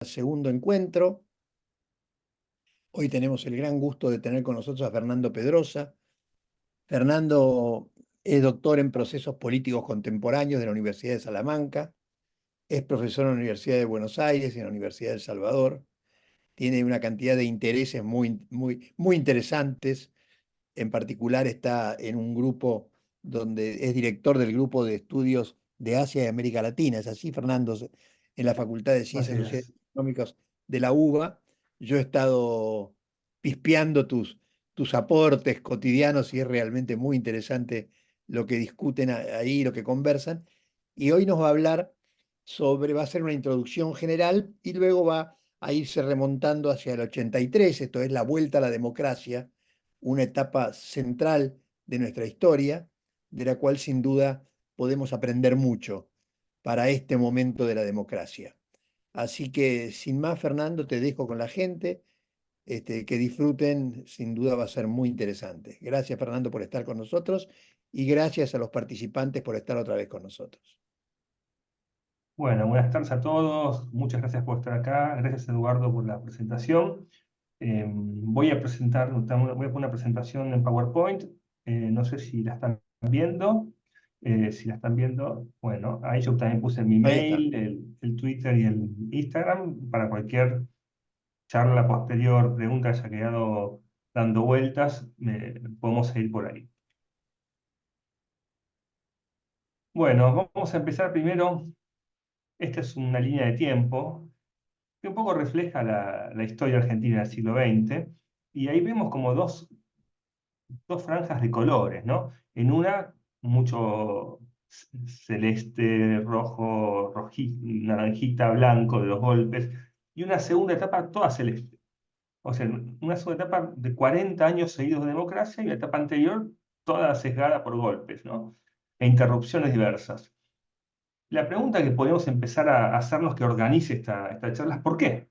Segundo encuentro. Hoy tenemos el gran gusto de tener con nosotros a Fernando Pedrosa. Fernando es doctor en procesos políticos contemporáneos de la Universidad de Salamanca, es profesor en la Universidad de Buenos Aires y en la Universidad de El Salvador. Tiene una cantidad de intereses muy interesantes. En particular está en un grupo donde es director del grupo de estudios de Asia y América Latina. Es así, Fernando, en la Facultad de Así Ciencias Sociales es. y Económicas de la UBA. Yo he estado pispeando tus aportes cotidianos y es realmente muy interesante lo que discuten ahí, lo que conversan. Y hoy nos va a hablar va a ser una introducción general y luego va a irse remontando hacia el 83, esto es la vuelta a la democracia, una etapa central de nuestra historia, de la cual sin duda podemos aprender mucho para este momento de la democracia. Así que, sin más, Fernando, te dejo con la gente, que disfruten, sin duda va a ser muy interesante. Gracias, Fernando, por estar con nosotros y gracias a los participantes por estar otra vez con nosotros. Bueno, buenas tardes a todos. Muchas gracias por estar acá. Gracias, Eduardo, por la presentación. Voy a poner una presentación en PowerPoint. No sé si la están viendo. Si la están viendo, bueno, ahí yo también puse mi Ahí está. mail, el Twitter y el Instagram para cualquier charla posterior, pregunta que haya quedado dando vueltas, podemos seguir por ahí. Bueno, vamos a empezar primero. Esta es una línea de tiempo que un poco refleja la historia argentina del siglo XX, y ahí vemos como dos franjas de colores, ¿no? En una, mucho celeste, rojo, naranjita, blanco de los golpes, y una segunda etapa toda celeste. O sea, una segunda etapa de 40 años seguidos de democracia y la etapa anterior toda sesgada por golpes, ¿no? E interrupciones diversas. La pregunta que podemos empezar a hacernos que organice esta charla es ¿por qué?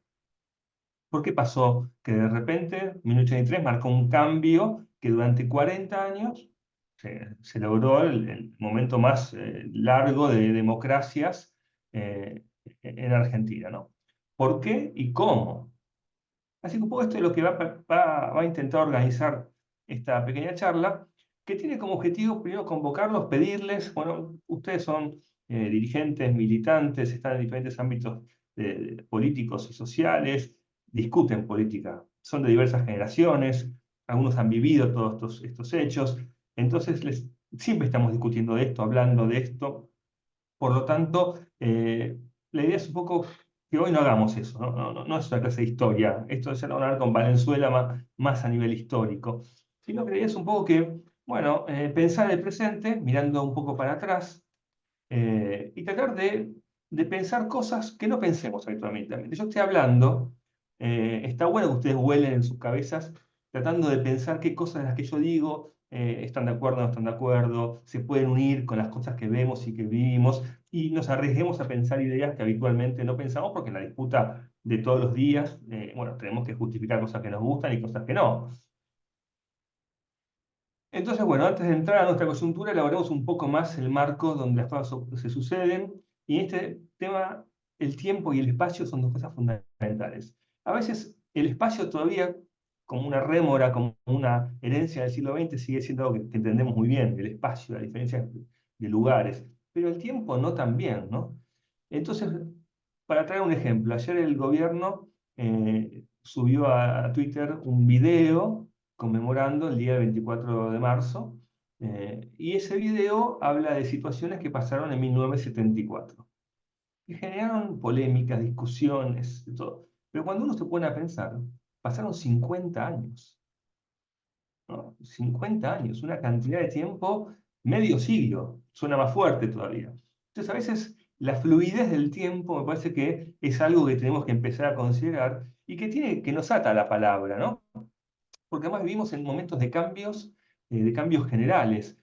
¿Por qué pasó que de repente 1983 marcó un cambio que durante 40 años se logró el momento más largo de democracias eh, en Argentina, ¿no? ¿Por qué y cómo? Así que un poco esto es lo que va a intentar organizar esta pequeña charla, que tiene como objetivo primero convocarlos, pedirles, bueno, ustedes son dirigentes, militantes, están en diferentes ámbitos políticos y sociales, discuten política, son de diversas generaciones, algunos han vivido todos estos hechos, entonces siempre estamos discutiendo de esto, hablando de esto, por lo tanto, la idea es un poco que hoy no hagamos eso, no es una clase de historia, esto es hablar con Valenzuela más a nivel histórico, sino que la idea es un poco que, bueno, pensar el presente, mirando un poco para atrás, y tratar de pensar cosas que no pensemos habitualmente. Yo estoy hablando, está bueno que ustedes vuelen en sus cabezas tratando de pensar qué cosas de las que yo digo están de acuerdo o no están de acuerdo, se pueden unir con las cosas que vemos y que vivimos, y nos arriesguemos a pensar ideas que habitualmente no pensamos porque en la disputa de todos los días, bueno, tenemos que justificar cosas que nos gustan y cosas que no. Entonces, bueno, antes de entrar a nuestra coyuntura, elaboremos un poco más el marco donde las cosas se suceden. Y en este tema, el tiempo y el espacio son dos cosas fundamentales. A veces el espacio todavía, como una rémora, como una herencia del siglo XX, sigue siendo algo que entendemos muy bien, el espacio, la diferencia de lugares. Pero el tiempo no tan bien, ¿no? Entonces, para traer un ejemplo, ayer el gobierno subió a Twitter un video conmemorando el día 24 de marzo, y ese video habla de situaciones que pasaron en 1974, que generaron polémicas, discusiones, de todo. Pero cuando uno se pone a pensar, pasaron 50 años, ¿no? 50 años, una cantidad de tiempo, medio siglo, suena más fuerte todavía. Entonces, a veces la fluidez del tiempo me parece que es algo que tenemos que empezar a considerar y que nos ata a la palabra, ¿no? Porque además vivimos en momentos de cambios generales.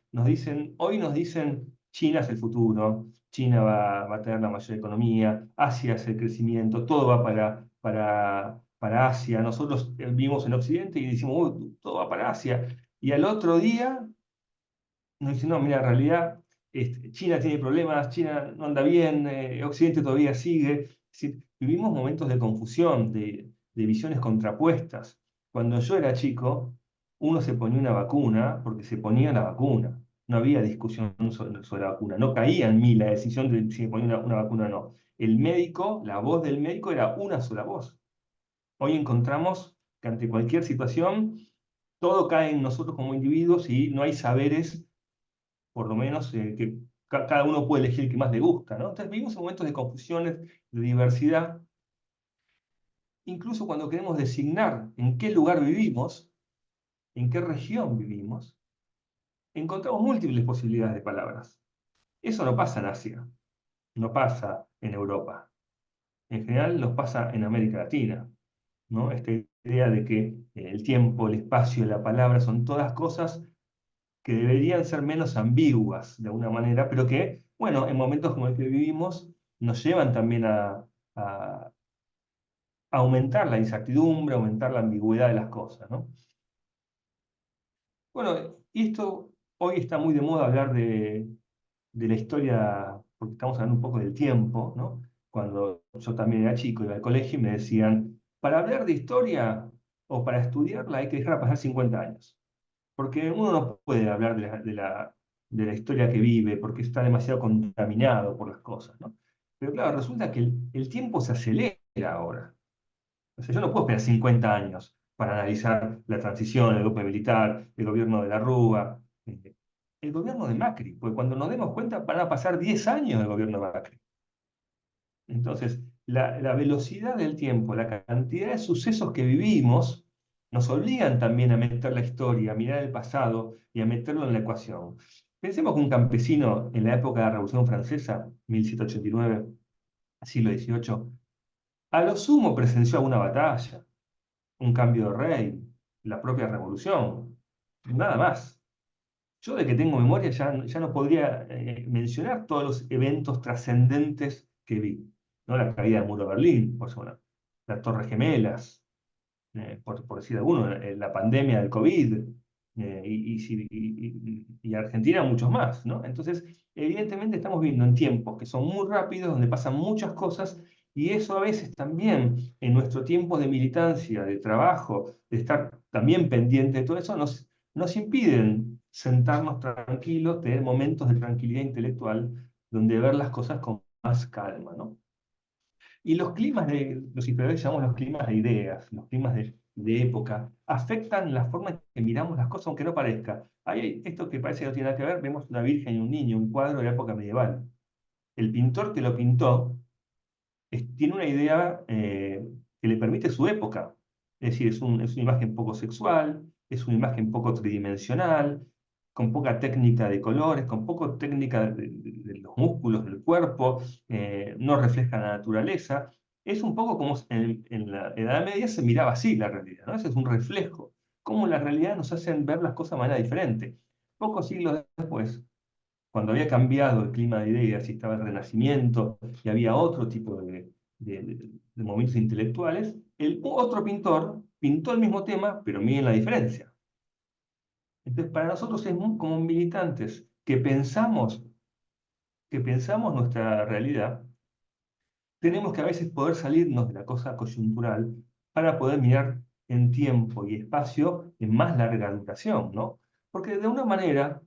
Hoy nos dicen, China es el futuro, China va a tener la mayor economía, Asia es el crecimiento, todo va para Asia. Nosotros vivimos en Occidente y decimos, "Uy, todo va para Asia". Y al otro día nos dicen, no, mira, en realidad China tiene problemas, China no anda bien, Occidente todavía sigue. Es decir, vivimos momentos de confusión, de visiones contrapuestas. Cuando yo era chico, uno se ponía una vacuna porque se ponía la vacuna. No había discusión sobre la vacuna. No caía en mí la decisión de si me ponía una vacuna o no. El médico, la voz del médico era una sola voz. Hoy encontramos que ante cualquier situación, todo cae en nosotros como individuos y no hay saberes, por lo menos, que cada uno puede elegir el que más le gusta, ¿no? Entonces vivimos en momentos de confusiones, de diversidad. Incluso cuando queremos designar en qué lugar vivimos, en qué región vivimos, encontramos múltiples posibilidades de palabras. Eso no pasa en Asia, no pasa en Europa. En general nos pasa en América Latina, ¿no? Esta idea de que el tiempo, el espacio y la palabra son todas cosas que deberían ser menos ambiguas de alguna manera, pero que, bueno, en momentos como el que vivimos, nos llevan también a aumentar la incertidumbre, aumentar la ambigüedad de las cosas, ¿no? Bueno, y esto hoy está muy de moda hablar de la historia, porque estamos hablando un poco del tiempo, ¿no? Cuando yo también era chico, iba al colegio y me decían, para hablar de historia o para estudiarla hay que dejar pasar 50 años. Porque uno no puede hablar de la historia que vive, porque está demasiado contaminado por las cosas, ¿no? Pero claro, resulta que el tiempo se acelera ahora. O sea, yo no puedo esperar 50 años para analizar la transición, el golpe militar, el gobierno de la Rúa, el gobierno de Macri, porque cuando nos demos cuenta van a pasar 10 años del gobierno de Macri. Entonces, la velocidad del tiempo, la cantidad de sucesos que vivimos, nos obligan también a meter la historia, a mirar el pasado y a meterlo en la ecuación. Pensemos que un campesino en la época de la Revolución Francesa, 1789, siglo XVIII, a lo sumo presenció alguna batalla, un cambio de rey, la propia revolución, nada más. Yo de que tengo memoria ya no podría mencionar todos los eventos trascendentes que vi, ¿no? La caída del muro de Berlín, por supuesto, las Torres Gemelas, por decir alguno, la pandemia del COVID, y Argentina muchos más, ¿no? Entonces, evidentemente estamos viviendo en tiempos que son muy rápidos, donde pasan muchas cosas, y eso a veces también, en nuestro tiempo de militancia, de trabajo, de estar también pendiente de todo eso, nos impiden sentarnos tranquilos, tener momentos de tranquilidad intelectual, donde ver las cosas con más calma, ¿no? Y los climas los historiadores llamamos los climas de ideas, los climas de época, afectan la forma en que miramos las cosas, aunque no parezca. Hay esto que parece que no tiene nada que ver, vemos una virgen y un niño, un cuadro de la época medieval. El pintor que lo pintó tiene una idea que le permite su época. Es decir, es una imagen poco sexual, es una imagen poco tridimensional, con poca técnica de colores, con poca técnica de los músculos del cuerpo, no refleja la naturaleza. Es un poco como en la Edad Media se miraba así la realidad, ¿no? Ese es un reflejo, cómo la realidad nos hacen ver las cosas de manera diferente. Pocos siglos después, cuando había cambiado el clima de ideas y estaba el Renacimiento y había otro tipo de movimientos intelectuales, el otro pintor pintó el mismo tema, pero miren la diferencia. Entonces, para nosotros es como militantes que pensamos nuestra realidad, tenemos que a veces poder salirnos de la cosa coyuntural para poder mirar en tiempo y espacio en más larga duración, ¿no? Porque de una manera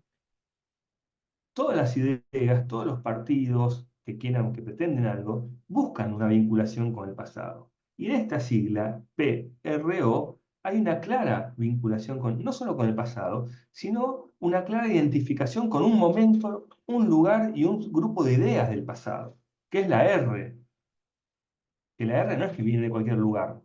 todas las ideas, todos los partidos que quieran, que pretenden algo, buscan una vinculación con el pasado. Y en esta sigla, PRO, hay una clara vinculación no solo con el pasado, sino una clara identificación con un momento, un lugar y un grupo de ideas del pasado, que es la R. Que la R no es que viene de cualquier lugar.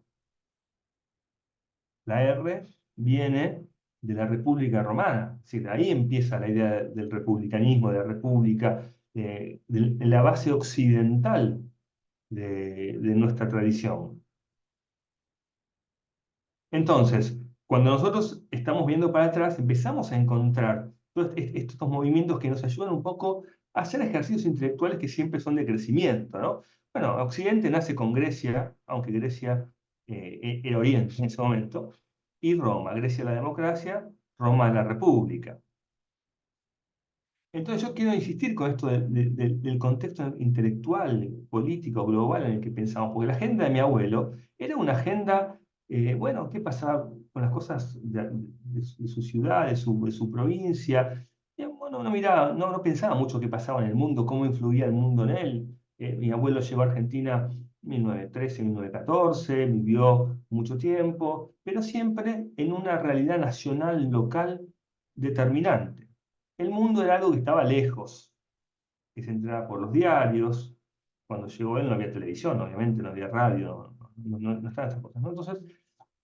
La R viene de la República Romana. Es decir, ahí empieza la idea del republicanismo, de la república, de la base occidental de nuestra tradición. Entonces, cuando nosotros estamos viendo para atrás, empezamos a encontrar todos estos movimientos que nos ayudan un poco a hacer ejercicios intelectuales que siempre son de crecimiento, ¿no? Bueno, Occidente nace con Grecia, aunque Grecia era Oriente en ese momento, y Roma, Grecia la democracia, Roma la república. Entonces yo quiero insistir con esto del contexto intelectual, político, global en el que pensamos, porque la agenda de mi abuelo era una agenda, bueno, ¿qué pasaba con las cosas de su ciudad, de su provincia? Y, bueno, no miraba, no pensaba mucho qué pasaba en el mundo, cómo influía el mundo en él. Mi abuelo llegó a Argentina en 1913, 1914, vivió mucho tiempo, pero siempre en una realidad nacional, local, determinante. El mundo era algo que estaba lejos, que se enteraba por los diarios. Cuando llegó él no había televisión, obviamente, no había radio, no estaban esas cosas, ¿no? Entonces,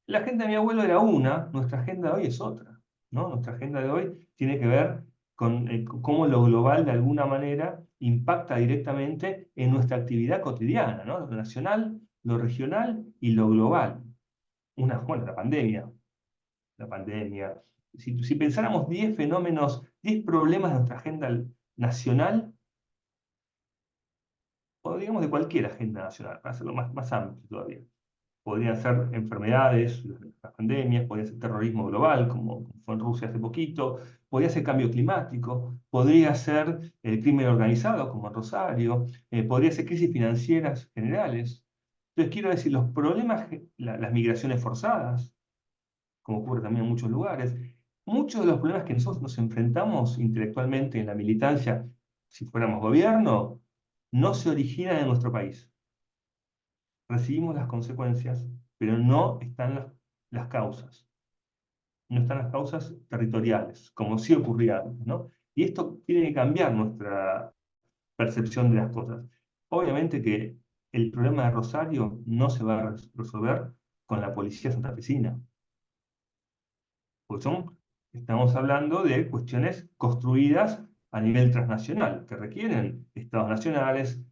la agenda de mi abuelo era una, nuestra agenda de hoy es otra, ¿no? Nuestra agenda de hoy tiene que ver con cómo lo global de alguna manera impacta directamente en nuestra actividad cotidiana, ¿no? Lo nacional, lo regional y lo global. Bueno, la pandemia. Si pensáramos 10 fenómenos, 10 problemas de nuestra agenda nacional, o digamos de cualquier agenda nacional, para hacerlo más amplio todavía. Podrían ser enfermedades, las pandemias, podría ser terrorismo global, como fue en Rusia hace poquito, podría ser cambio climático, podría ser crimen organizado, como en Rosario, podría ser crisis financieras generales. Entonces, quiero decir, los problemas, las migraciones forzadas, como ocurre también en muchos lugares. Muchos de los problemas que nosotros nos enfrentamos intelectualmente en la militancia, si fuéramos gobierno, no se originan en nuestro país. Recibimos las consecuencias, pero no están las causas. No están las causas territoriales, como sí ocurría antes, ¿no? Y esto tiene que cambiar nuestra percepción de las cosas. Obviamente que el problema de Rosario no se va a resolver con la policía santafesina. Porque estamos hablando de cuestiones construidas a nivel transnacional, que requieren estados nacionales,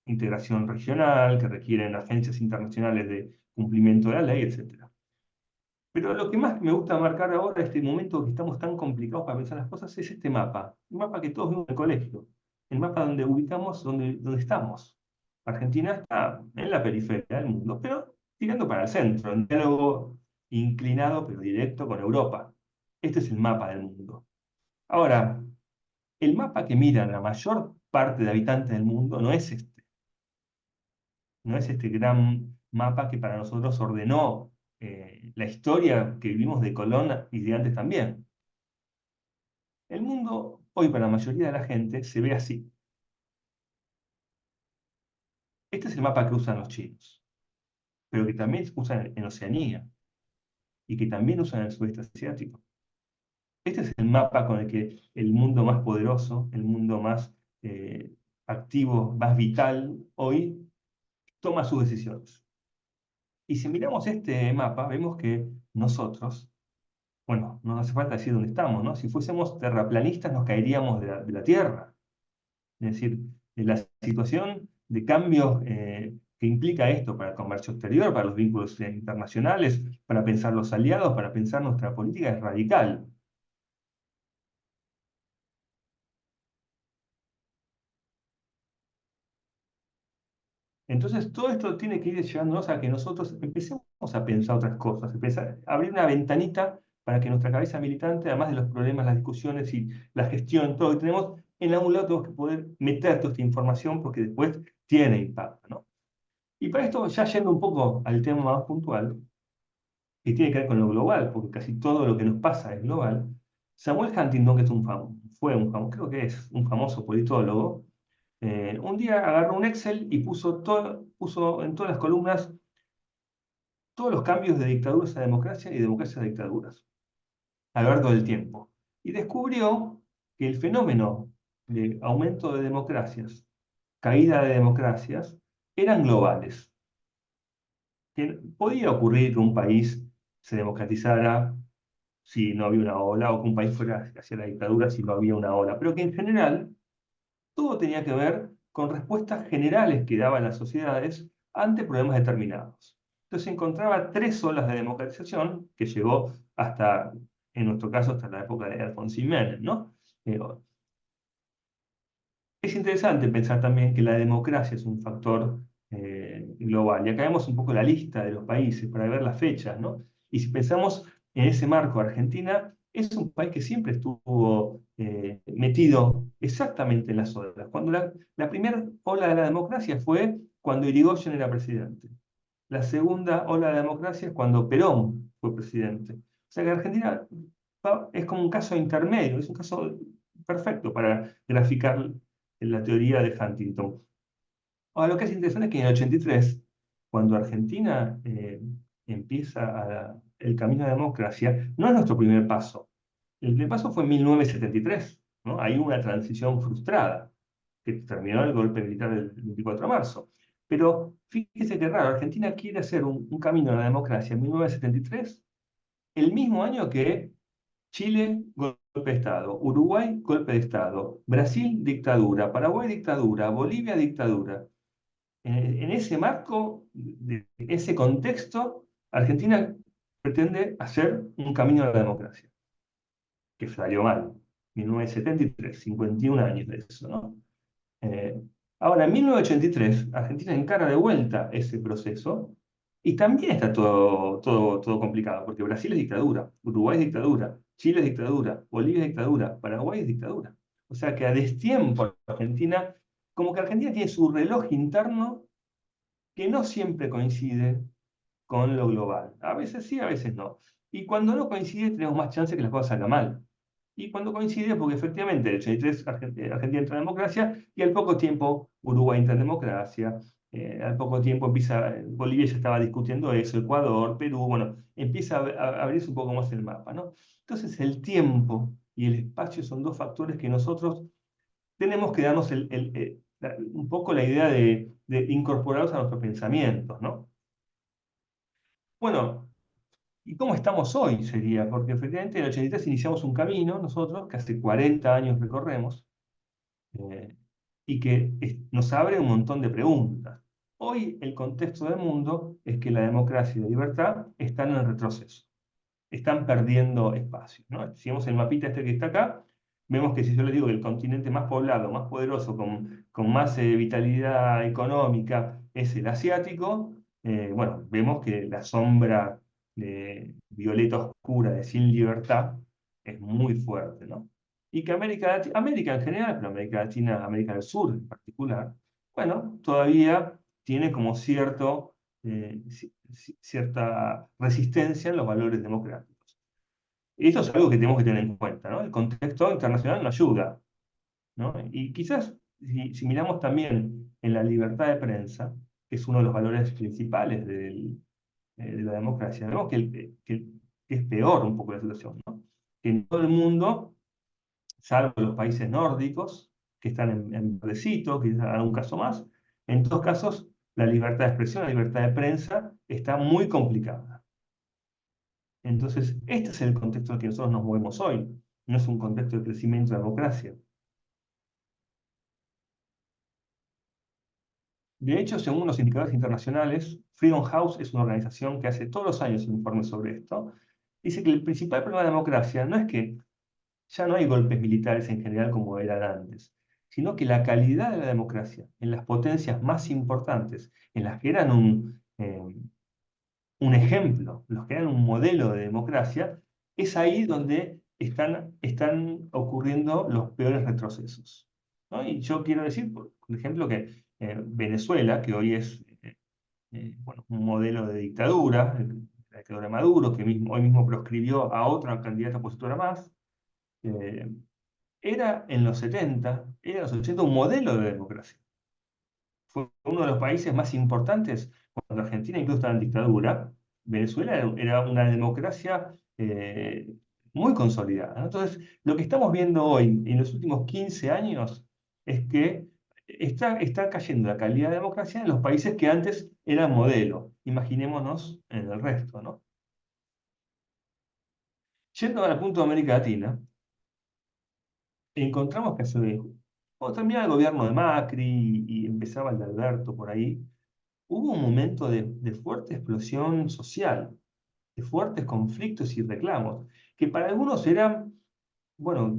integración regional, que requieren agencias internacionales de cumplimiento de la ley, etc. Pero lo que más me gusta marcar ahora, este momento que estamos tan complicados para pensar las cosas, es este mapa. Un mapa que todos vimos en el colegio. El mapa donde ubicamos donde estamos. Argentina está en la periferia del mundo, pero tirando para el centro, en diálogo inclinado pero directo con Europa. Este es el mapa del mundo. Ahora, el mapa que mira la mayor parte de habitantes del mundo no es este gran mapa que para nosotros ordenó la historia que vivimos de Colón y de antes también. El mundo, hoy para la mayoría de la gente, se ve así. Este es el mapa que usan los chinos, pero que también usan en Oceanía y que también usan en el sudeste asiático. Este es el mapa con el que el mundo más poderoso, el mundo más activo, más vital, hoy toma sus decisiones. Y si miramos este mapa, vemos que nosotros, bueno, no hace falta decir dónde estamos, ¿no? Si fuésemos terraplanistas nos caeríamos de la Tierra. Es decir, la situación de cambios que implica esto para el comercio exterior, para los vínculos internacionales, para pensar los aliados, para pensar nuestra política es radical. Entonces, todo esto tiene que ir llevándonos a que nosotros empecemos a pensar otras cosas, empezar a abrir una ventanita para que nuestra cabeza militante, además de los problemas, las discusiones y la gestión, todo lo que tenemos, en algún lado tenemos que poder meter toda esta información porque después tiene impacto, ¿no? Y para esto, ya yendo un poco al tema más puntual, que tiene que ver con lo global, porque casi todo lo que nos pasa es global, Samuel Huntington, que fue un famoso, creo que es un famoso politólogo, un día agarró un Excel y puso en todas las columnas todos los cambios de dictaduras a democracia y de democracia a dictaduras a lo largo del tiempo. Y descubrió que el fenómeno de aumento de democracias, caída de democracias, eran globales. Que podía ocurrir que un país se democratizara si no había una ola, o que un país fuera hacia la dictadura si no había una ola, pero que en general todo tenía que ver con respuestas generales que daban las sociedades ante problemas determinados. Entonces se encontraba tres olas de democratización que llegó hasta, en nuestro caso, hasta la época de Alfonsín Menem, ¿no? Eh, es interesante pensar también que la democracia es un factor global. Y acá vemos un poco la lista de los países para ver las fechas, ¿no? Y si pensamos en ese marco, Argentina es un país que siempre estuvo metido exactamente en las olas. Cuando la primera ola de la democracia fue cuando Irigoyen era presidente. La segunda ola de la democracia es cuando Perón fue presidente. O sea que Argentina es como un caso intermedio, es un caso perfecto para graficar la teoría de Huntington. Ahora, lo que es interesante es que en el 83, cuando Argentina empieza el camino a la democracia, no es nuestro primer paso. El primer paso fue en 1973, ¿no? Hay una transición frustrada que terminó el golpe militar del 24 de marzo. Pero fíjese qué raro, Argentina quiere hacer un camino a la democracia en 1973, el mismo año que Chile, golpe de Estado, Uruguay, golpe de Estado, Brasil, dictadura, Paraguay, dictadura, Bolivia, dictadura. En ese marco, de ese contexto, Argentina pretende hacer un camino a la democracia, que salió mal. 1973, 51 años de eso, ¿no? Eh, Ahora, en 1983, Argentina encara de vuelta ese proceso y también está todo complicado, porque Brasil es dictadura, Uruguay es dictadura, Chile es dictadura, Bolivia es dictadura, Paraguay es dictadura. O sea que a destiempo Argentina, como que Argentina tiene su reloj interno que no siempre coincide con lo global. A veces sí, a veces no. Y cuando no coincide, tenemos más chance que las cosas salgan mal. Y cuando coincide, porque efectivamente el 83 Argentina entra en democracia y al poco tiempo Uruguay entra en democracia, al poco tiempo empieza, Bolivia ya estaba discutiendo eso, Ecuador, Perú, bueno, empieza a abrirse un poco más el mapa, ¿no? Entonces el tiempo y el espacio son dos factores que nosotros tenemos que darnos un poco la idea de incorporarlos a nuestros pensamientos, ¿no? Bueno, ¿y cómo estamos hoy? Sería, porque efectivamente en el 83 iniciamos un camino nosotros que hace 40 años recorremos eh, y que nos abre un montón de preguntas. Hoy el contexto del mundo es que la democracia y la libertad están en retroceso, están perdiendo espacio, ¿no? Si vemos el mapita este que está acá, vemos que si yo les digo que el continente más poblado, más poderoso, con más vitalidad económica es el asiático, bueno, vemos que la sombra violeta oscura de sin libertad es muy fuerte, ¿no? Y que América en general, pero América Latina, América del Sur en particular, bueno, todavía tiene como cierta resistencia en los valores democráticos. Y esto es algo que tenemos que tener en cuenta, ¿no? El contexto internacional no ayuda, ¿no? Y quizás, si miramos también en la libertad de prensa, que es uno de los valores principales de la democracia, vemos que es peor un poco la situación, ¿no? Que en todo el mundo, salvo los países nórdicos, que están en verdecito, que es un caso más, en todos casos la libertad de expresión, la libertad de prensa está muy complicada. Entonces, este es el contexto en el que nosotros nos movemos hoy. No es un contexto de crecimiento de democracia. De hecho, según los indicadores internacionales, Freedom House es una organización que hace todos los años un informe sobre esto. Dice que el principal problema de la democracia no es que ya no hay golpes militares en general como eran antes, sino que la calidad de la democracia en las potencias más importantes, en las que eran un ejemplo, los que eran un modelo de democracia, es ahí donde están ocurriendo los peores retrocesos, ¿no? Y yo quiero decir, por ejemplo, que Venezuela, que hoy es bueno, un modelo de dictadura, la dictadura de Maduro, que hoy mismo proscribió a otra candidata opositora más, eh, era en los 80 un modelo de democracia. Fue uno de los países más importantes cuando Argentina incluso estaba en dictadura. Venezuela era una democracia muy consolidada, ¿no? Entonces, lo que estamos viendo hoy, en los últimos 15 años, es que está cayendo la calidad de democracia en los países que antes eran modelo. Imaginémonos en el resto, ¿no? Yendo al punto de América Latina, encontramos que cuando terminaba el gobierno de Macri y empezaba el de Alberto por ahí, hubo un momento de fuerte explosión social, de fuertes conflictos y reclamos, que para algunos eran, bueno,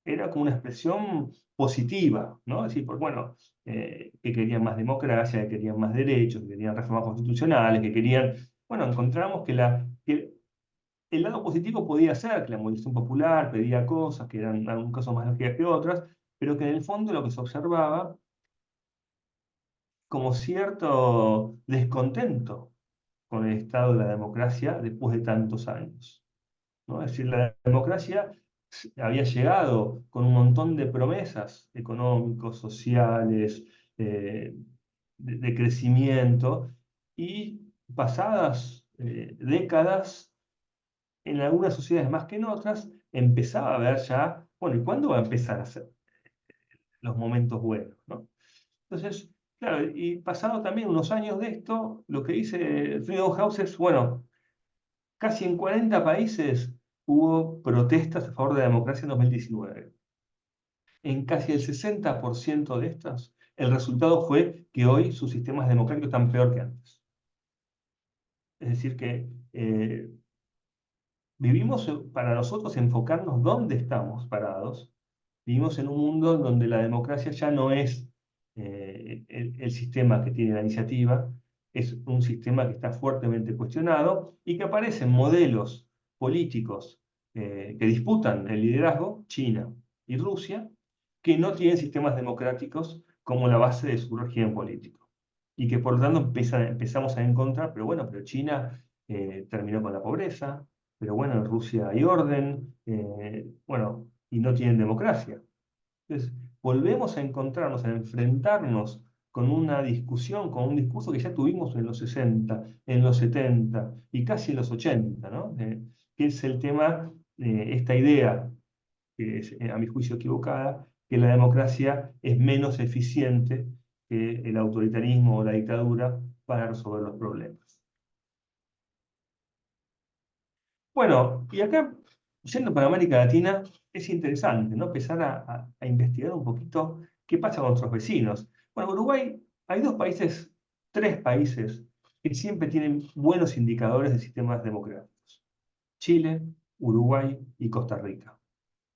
era como una expresión positiva, ¿no? Es decir, bueno, que querían más democracia, que querían más derechos, que querían reformas constitucionales, que querían, bueno, encontramos que el lado positivo podía ser que la movilización popular pedía cosas que eran en algunos casos más lógicas que otras, pero que en el fondo lo que se observaba como cierto descontento con el estado de la democracia después de tantos años, ¿no? Es decir, la democracia había llegado con un montón de promesas económicos, sociales, eh, de crecimiento, y pasadas décadas, en algunas sociedades más que en otras, empezaba a ver ya, bueno, ¿y cuándo va a empezar a ser los momentos buenos, ¿no? Entonces, claro, y pasado también unos años de esto, lo que dice Freedom House es, bueno, casi en 40 países hubo protestas a favor de la democracia en 2019. En casi el 60% de estas, el resultado fue que hoy sus sistemas democráticos están peor que antes. Es decir, que vivimos, para nosotros enfocarnos dónde estamos parados, vivimos en un mundo donde la democracia ya no es el sistema que tiene la iniciativa, es un sistema que está fuertemente cuestionado y que aparecen modelos políticos que disputan el liderazgo, China y Rusia, que no tienen sistemas democráticos como la base de su régimen político. Y que por lo tanto empezamos a encontrar, pero bueno, pero China terminó con la pobreza, pero bueno, en Rusia hay orden, bueno, y no tienen democracia. Entonces, volvemos a encontrarnos, a enfrentarnos con una discusión, con un discurso que ya tuvimos en los 60, en los 70 y casi en los 80, ¿no? Que es el tema, esta idea, que es a mi juicio equivocada, que la democracia es menos eficiente que el autoritarismo o la dictadura para resolver los problemas. Bueno, y acá, yendo para América Latina, es interesante, ¿no? Empezar a investigar un poquito qué pasa con nuestros vecinos. Bueno, Uruguay, hay dos países, tres países, que siempre tienen buenos indicadores de sistemas democráticos. Chile, Uruguay y Costa Rica.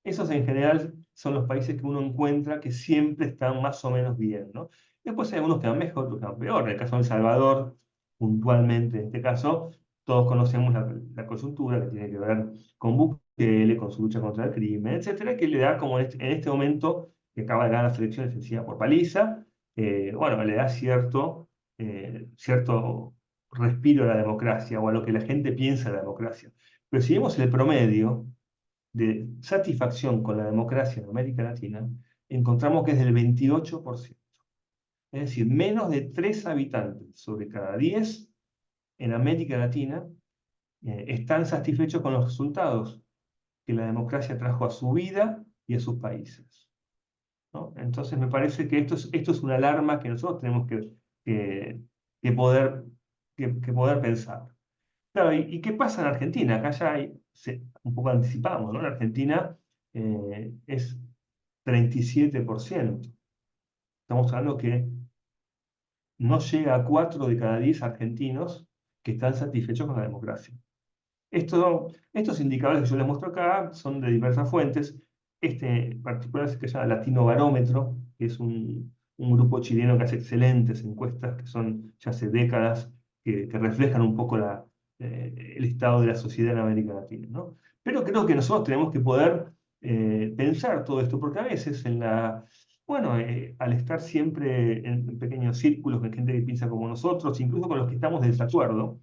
Esos en general son los países que uno encuentra que siempre están más o menos bien, ¿no? Después hay algunos que van mejor, otros que van peor. En el caso de El Salvador, puntualmente en este caso, todos conocemos la coyuntura que tiene que ver con Bukele, con su lucha contra el crimen, etcétera, que le da como en este momento, que acaba de ganar las elecciones encima por paliza, bueno, le da cierto respiro a la democracia o a lo que la gente piensa de la democracia. Pero si vemos el promedio de satisfacción con la democracia en América Latina, encontramos que es del 28%. Es decir, menos de 3 habitantes sobre cada 10 en América Latina están satisfechos con los resultados que la democracia trajo a su vida y a sus países, ¿no? Entonces me parece que esto es una alarma que nosotros tenemos que, que poder, que poder pensar. Claro, ¿y qué pasa en Argentina? Acá ya un poco anticipamos, ¿no? En Argentina es 37%. Estamos hablando que no llega a 4 de cada 10 argentinos que están satisfechos con la democracia. Estos indicadores que yo les muestro acá son de diversas fuentes. Este en particular es que se llama Latino Barómetro, que es un grupo chileno que hace excelentes encuestas que son ya hace décadas, que reflejan un poco el estado de la sociedad en América Latina, ¿no? Pero creo que nosotros tenemos que poder pensar todo esto, porque a veces bueno, al estar siempre en pequeños círculos con gente que piensa como nosotros, incluso con los que estamos de desacuerdo,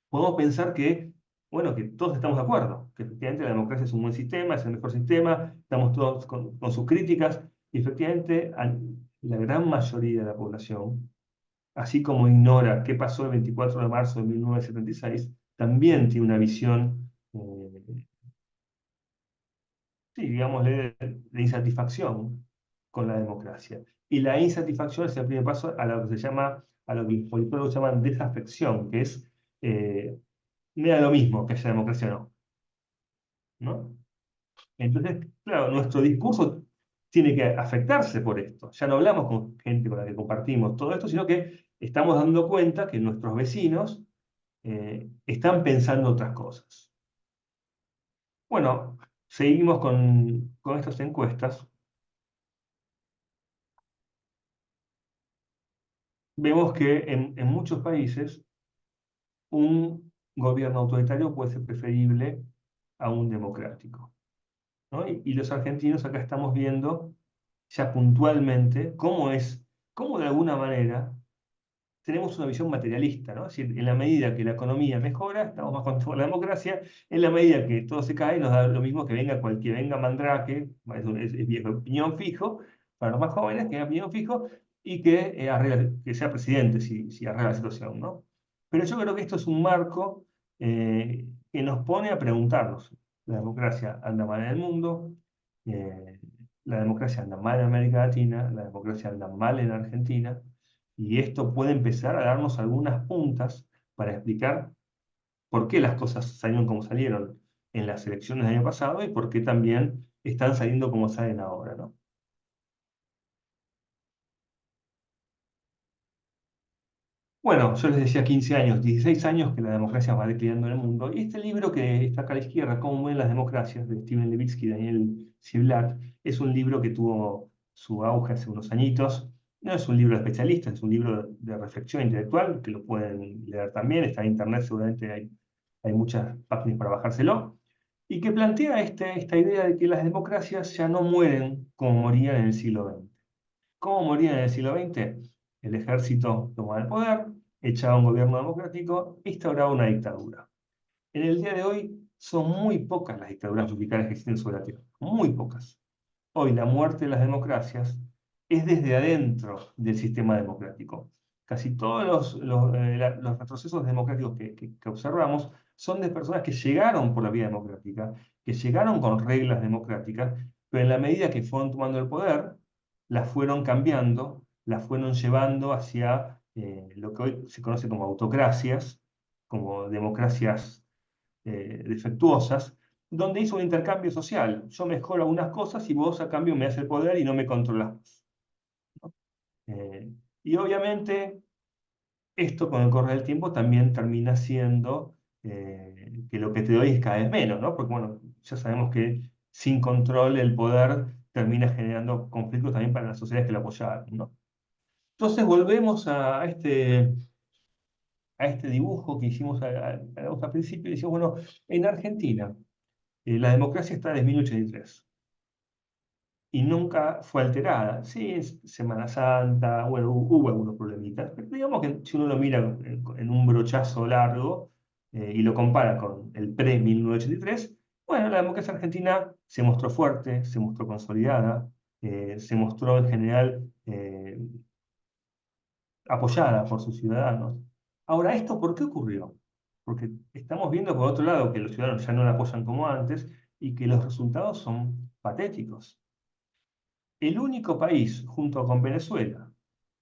podemos pensar que, bueno, que todos estamos de acuerdo, que efectivamente la democracia es un buen sistema, es el mejor sistema, estamos todos con sus críticas, y efectivamente la gran mayoría de la población, así como ignora qué pasó el 24 de marzo de 1976, también tiene una visión, sí, digámosle, de insatisfacción con la democracia. Y la insatisfacción es el primer paso a lo que se llama, a lo que los politólogos llaman desafección, que es, me da lo mismo que haya democracia o no, ¿no? Entonces, claro, nuestro discurso tiene que afectarse por esto. Ya no hablamos con gente con la que compartimos todo esto, sino que estamos dando cuenta que nuestros vecinos están pensando otras cosas. Bueno, seguimos con estas encuestas. Vemos que en muchos países gobierno autoritario puede ser preferible a un democrático, ¿no? Y los argentinos acá estamos viendo ya puntualmente cómo de alguna manera tenemos una visión materialista, ¿no? Es decir, en la medida que la economía mejora, estamos más contentos con la democracia, en la medida que todo se cae, nos da lo mismo que venga cualquier, venga Mandrake, es viejo, piñón fijo, para los más jóvenes, que venga piñón fijo, y que, que sea presidente si arregla la situación, ¿no? Pero yo creo que esto es un marco que nos pone a preguntarnos, la democracia anda mal en el mundo, eh, la democracia anda mal en América Latina, la democracia anda mal en Argentina, y esto puede empezar a darnos algunas puntas para explicar por qué las cosas salieron como salieron en las elecciones del año pasado y por qué también están saliendo como salen ahora, ¿no? Bueno, yo les decía 15 años, 16 años que la democracia va declinando en el mundo. Y este libro que está acá a la izquierda, Cómo mueren las democracias, de Steven Levitsky y Daniel Ziblatt, es un libro que tuvo su auge hace unos añitos. No es un libro de especialistas, es un libro de reflexión intelectual, que lo pueden leer también, está en internet, seguramente hay muchas páginas para bajárselo, y que plantea esta idea de que las democracias ya no mueren como morían en el siglo XX. ¿Cómo morían en el siglo XX? El ejército tomaba el poder, echaba un gobierno democrático, instauraba una dictadura. En el día de hoy son muy pocas las dictaduras militares que existen sobre la Tierra, muy pocas. Hoy la muerte de las democracias es desde adentro del sistema democrático. Casi todos los retrocesos democráticos que observamos son de personas que llegaron por la vía democrática, que llegaron con reglas democráticas, pero en la medida que fueron tomando el poder, las fueron cambiando, las fueron llevando hacia lo que hoy se conoce como autocracias, como democracias defectuosas, donde hizo un intercambio social. Yo mejoro algunas cosas y vos a cambio me das el poder y no me controlas. Eh, y obviamente esto con el correr del tiempo también termina siendo que lo que te doy es cada vez menos, ¿no? Porque bueno, ya sabemos que sin control el poder termina generando conflictos también para las sociedades que lo apoyaron, ¿no? Entonces volvemos a este dibujo que hicimos al principio y decimos, bueno, en Argentina la democracia está desde 1883 y nunca fue alterada. Sí, es Semana Santa, bueno, hubo algunos problemitas, pero digamos que si uno lo mira en un brochazo largo y lo compara con el pre-1983, bueno, la democracia argentina se mostró fuerte, se mostró consolidada, se mostró en general apoyada por sus ciudadanos. Ahora, ¿esto por qué ocurrió? Porque estamos viendo por otro lado que los ciudadanos ya no la apoyan como antes y que los resultados son patéticos. El único país, junto con Venezuela,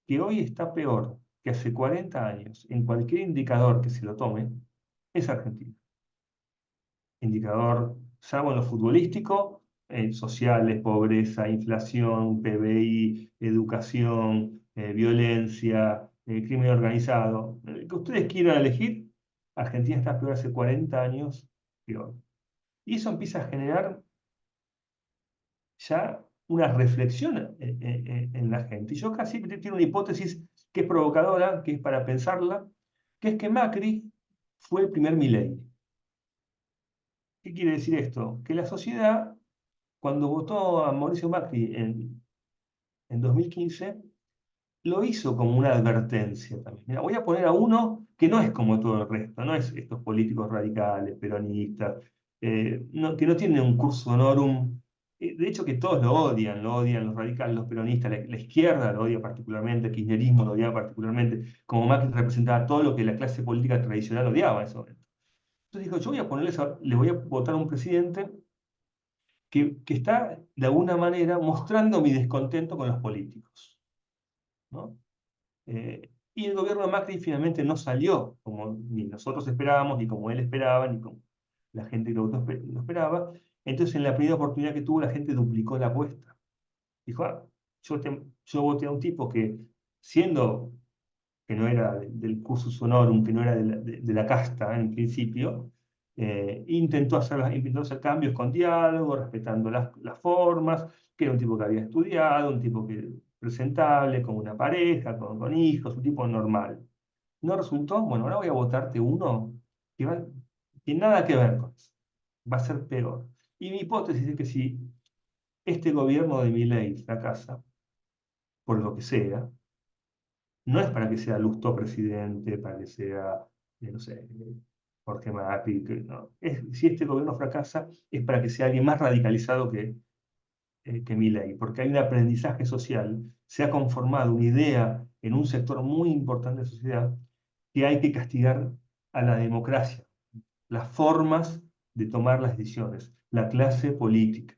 que hoy está peor que hace 40 años en cualquier indicador que se lo tome, es Argentina. Indicador, salvo en lo futbolístico, sociales, pobreza, inflación, PBI, educación, violencia, crimen organizado. El que ustedes quieran elegir, Argentina está peor hace 40 años peor. Y eso empieza a generar ya una reflexión en la gente. Y yo casi tengo una hipótesis que es provocadora, que es para pensarla, que es que Macri fue el primer Milei. ¿Qué quiere decir esto? Que la sociedad, cuando votó a Mauricio Macri en 2015, lo hizo como una advertencia también. Mira, voy a poner a uno que no es como todo el resto, no es estos políticos radicales, peronistas, que no tienen un curso honorum. De hecho, que todos lo odian los radicales, los peronistas, la izquierda lo odia particularmente, el kirchnerismo lo odia particularmente, como Macri representaba todo lo que la clase política tradicional odiaba en ese momento. Entonces dijo, yo voy a le voy a votar a un presidente que está de alguna manera mostrando mi descontento con los políticos, ¿no? Y el gobierno de Macri finalmente no salió como ni nosotros esperábamos, ni como él esperaba, ni como la gente que lo votó lo esperaba. Entonces, en la primera oportunidad que tuvo, la gente duplicó la apuesta. Dijo, yo voté a un tipo que, siendo que no era del cursus honorum, que no era de la casta en principio, intentó hacer cambios con diálogo, respetando las formas, que era un tipo que había estudiado, un tipo que presentable, con una pareja, con hijos, un tipo normal. No resultó, bueno, ahora voy a votarte uno que, que nada que ver con eso. Va a ser peor. Y mi hipótesis es que si este gobierno de Milei fracasa, por lo que sea, no es para que sea Lustó presidente, para que sea, no sé, Jorge Macri, no. Si este gobierno fracasa, es para que sea alguien más radicalizado que Milei, porque hay un aprendizaje social, se ha conformado una idea en un sector muy importante de la sociedad que hay que castigar a la democracia, las formas de tomar las decisiones, la clase política.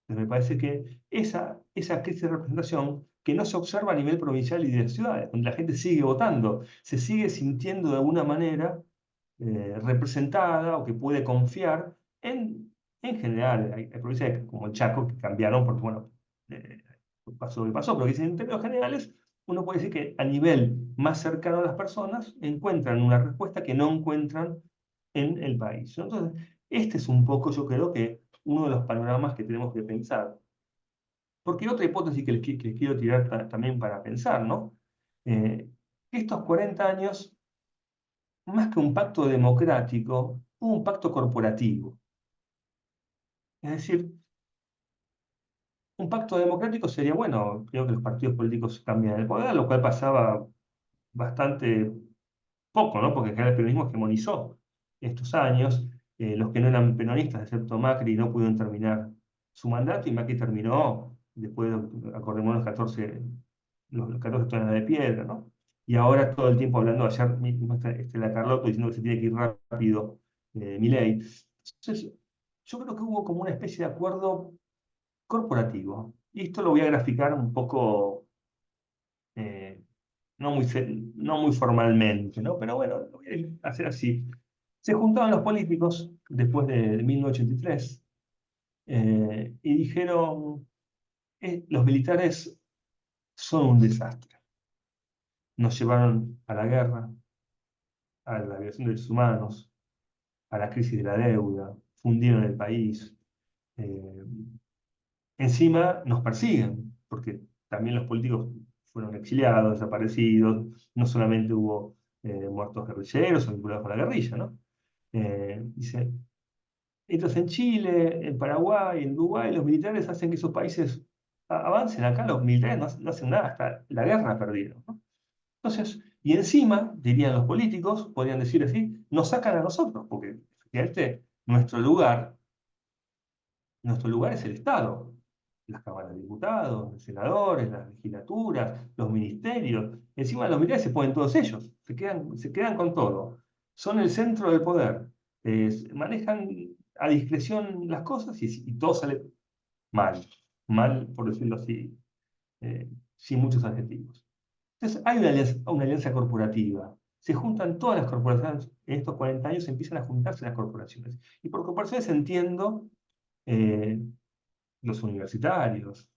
Entonces, me parece que esa crisis de representación que no se observa a nivel provincial y de ciudades, donde la gente sigue votando, se sigue sintiendo de alguna manera representada o que puede confiar en general. Hay provincias como el Chaco que cambiaron porque, bueno, eh, pasó lo que pasó, pero que en términos generales uno puede decir que a nivel más cercano a las personas encuentran una respuesta que no encuentran en el país. Entonces, este es un poco, yo creo que uno de los panoramas que tenemos que pensar. Porque otra hipótesis que les quiero tirar también para pensar, ¿no? Estos 40 años, más que un pacto democrático, hubo un pacto corporativo. Es decir, un pacto democrático sería, bueno, creo que los partidos políticos cambian el poder, lo cual pasaba bastante poco, ¿no? Porque en general el peronismo hegemonizó estos años. Los que no eran peronistas, excepto Macri, no pudieron terminar su mandato y Macri terminó después, acordémonos, los 14 toneladas de piedra, ¿no? Y ahora todo el tiempo hablando, ayer mismo la Carlotto diciendo que se tiene que ir rápido Milei. Entonces, yo creo que hubo como una especie de acuerdo corporativo. Y esto lo voy a graficar un poco eh, no muy formalmente, ¿no? Pero bueno, lo voy a hacer así. Se juntaban los políticos después de 1983 y dijeron, los militares son un desastre. Nos llevaron a la guerra, a la violación de derechos humanos, a la crisis de la deuda, fundieron el país. Eh, Encima nos persiguen, porque también los políticos fueron exiliados, desaparecidos, no solamente hubo muertos guerrilleros o vinculados con la guerrilla, ¿no? Dice, entonces en Chile, en Paraguay, en Uruguay, los militares hacen que esos países avancen. Acá los militares no hacen nada, hasta la guerra perdieron, ¿no? Entonces, y encima, dirían los políticos, podrían decir así, nos sacan a nosotros, porque efectivamente nuestro lugar es el Estado. Las cámaras de diputados, los senadores, las legislaturas, los ministerios. Encima de los militares se ponen todos ellos, se quedan con todo. Son el centro del poder. Manejan a discreción las cosas y todo sale mal. Mal, por decirlo así, sin muchos adjetivos. Entonces, hay una alianza corporativa. Se juntan todas las corporaciones, en estos 40 años empiezan a juntarse las corporaciones. Y por corporaciones entiendo eh, los universitarios,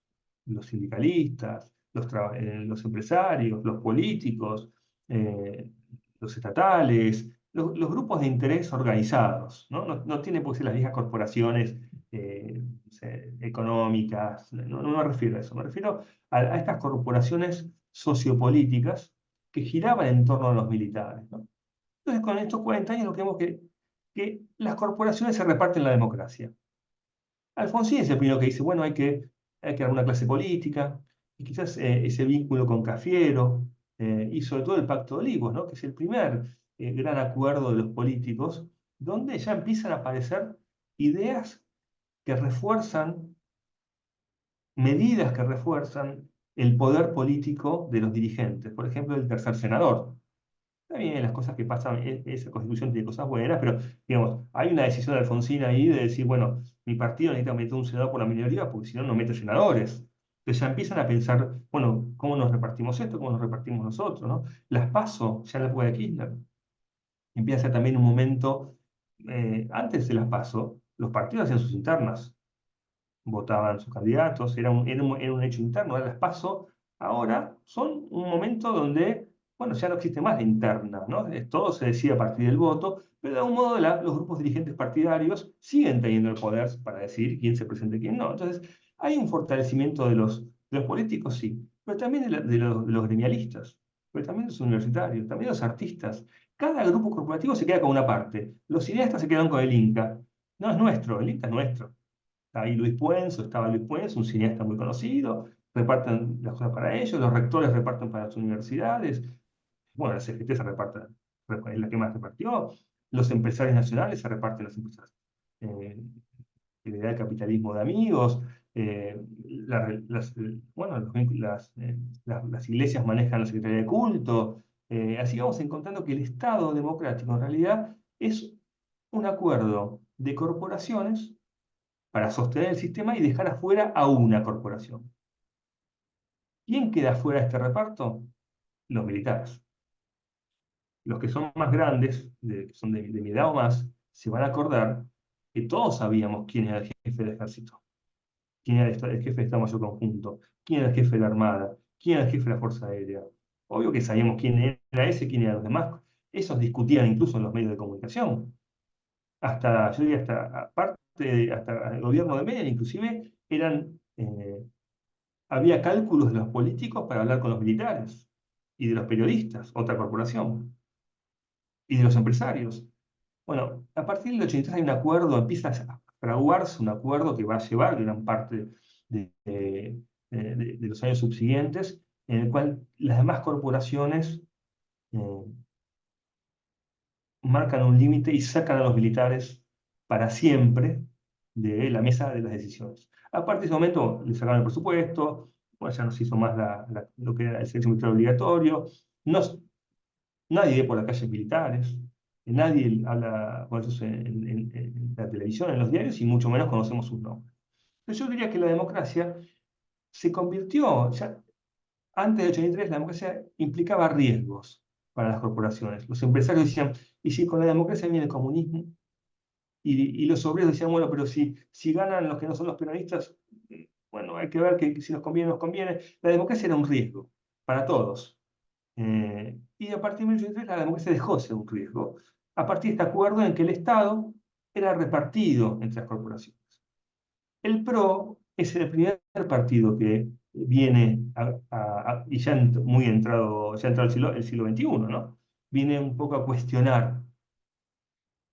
los sindicalistas, los empresarios, los políticos, eh, los estatales, los grupos de interés organizados, ¿no? No tienen por qué ser las viejas corporaciones no sé, económicas, no me refiero a eso, me refiero a estas corporaciones sociopolíticas que giraban en torno a los militares, ¿no? Entonces, con estos 40 años lo que vemos que las corporaciones se reparten la democracia. Alfonsín es el primero que dice, bueno, hay que dar una clase política, y quizás ese vínculo con Cafiero, y sobre todo el Pacto de Olivos, ¿no? Que es el primer gran acuerdo de los políticos, donde ya empiezan a aparecer ideas que refuerzan, medidas que refuerzan el poder político de los dirigentes. Por ejemplo, el tercer senador. Está bien, las cosas que pasan, esa constitución tiene cosas buenas, pero digamos, hay una decisión de Alfonsín ahí de decir, bueno, mi partido necesita meter un senador por la minoría porque si no, no mete senadores. Entonces ya empiezan a pensar, bueno, ¿cómo nos repartimos esto? ¿Cómo nos repartimos nosotros? ¿No? Las PASO, ya en la época de Kirchner, empieza a ser también un momento, antes de las PASO, los partidos hacían sus internas, votaban sus candidatos, era un hecho interno. Ahora las PASO ahora son un momento donde, bueno, ya no existe más la interna, ¿no? Todo se decide a partir del voto, pero de algún modo los grupos dirigentes partidarios siguen teniendo el poder para decidir quién se presenta y quién no. Entonces, hay un fortalecimiento de los políticos, sí, pero también de los gremialistas, pero también de los universitarios, también de los artistas. cada grupo corporativo se queda con una parte. Los cineastas se quedan con el Inca. No es nuestro, el Inca es nuestro. Está ahí Luis Puenzo, estaba Luis Puenzo, un cineasta muy conocido, reparten las cosas para ellos, los rectores reparten para las universidades, bueno, la CGT se reparte, es la que más repartió, los empresarios nacionales se reparten las empresas. Eh, la idea del capitalismo de amigos, bueno, las iglesias manejan la Secretaría de Culto, así vamos encontrando que el Estado democrático en realidad es un acuerdo de corporaciones para sostener el sistema y dejar afuera a una corporación. ¿Quién queda fuera de este reparto? Los militares. Los que son más grandes, que son de mi edad o más, se van a acordar que todos sabíamos quién era el jefe del ejército, quién era el jefe de Estado Mayor Conjunto, quién era el jefe de la Armada, quién era el jefe de la Fuerza Aérea. Obvio que sabíamos quién era ese, quién eran los demás. Esos discutían incluso en los medios de comunicación. Hasta, yo diría, hasta el gobierno de Menem, inclusive, había cálculos de los políticos para hablar con los militares y de los periodistas, otra corporación, y de los empresarios. Bueno, a partir del 83 hay un acuerdo, empieza a fraguarse un acuerdo que va a llevar gran parte de los años subsiguientes, en el cual las demás corporaciones eh, marcan un límite y sacan a los militares para siempre de la mesa de las decisiones. A partir de ese momento le sacaron el presupuesto, bueno, ya no se hizo más lo que era el servicio militar obligatorio, no, nadie ve por la calle militares, nadie habla con ellos en la televisión, en los diarios, y mucho menos conocemos sus nombres. Entonces yo diría que la democracia se convirtió, ya antes de 83, la democracia implicaba riesgos para las corporaciones. Los empresarios decían, ¿y si con la democracia viene el comunismo? Y los obreros decían, bueno, pero si ganan los que no son los peronistas, bueno, hay que ver que si nos conviene, nos conviene. La democracia era un riesgo para todos. Y a partir de 1883 la democracia dejó de ser un riesgo, a partir de este acuerdo en que el Estado era repartido entre las corporaciones. El PRO es el primer partido que viene, y ya muy entrado, ya entrado el siglo XXI, ¿no? Viene un poco a cuestionar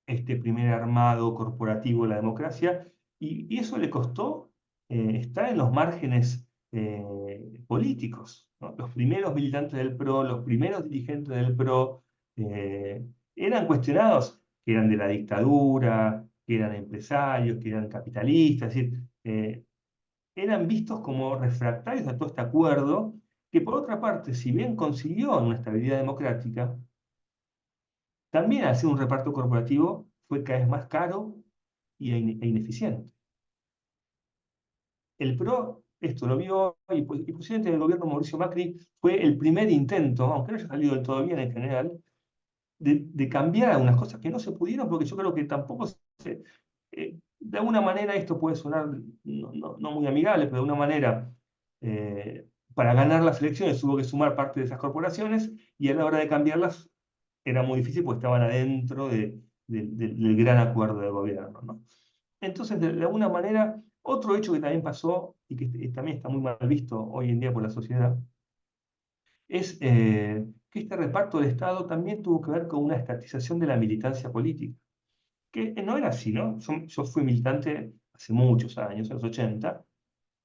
este primer armado corporativo de la democracia, y eso le costó estar en los márgenes políticos, ¿no? Los primeros militantes del PRO, los primeros dirigentes del PRO, eran cuestionados, que eran de la dictadura, que eran empresarios, que eran capitalistas, es decir, eran vistos como refractarios a todo este acuerdo, que por otra parte, si bien consiguió una estabilidad democrática, también al ser un reparto corporativo fue cada vez más caro e ineficiente. El PRO esto lo vio, y posiblemente el gobierno de Mauricio Macri fue el primer intento, aunque no haya salido del todo bien en general, de cambiar algunas cosas que no se pudieron, porque yo creo que tampoco de alguna manera esto puede sonar no muy amigable, pero de alguna manera, para ganar las elecciones hubo que sumar parte de esas corporaciones, y a la hora de cambiarlas era muy difícil porque estaban adentro del gran acuerdo de gobierno, ¿no? Entonces, de alguna manera, otro hecho que también pasó y que también está muy mal visto hoy en día por la sociedad, es que este reparto de Estado también tuvo que ver con una estatización de la militancia política, que no era así, ¿no? Yo fui militante hace muchos años, en los 80,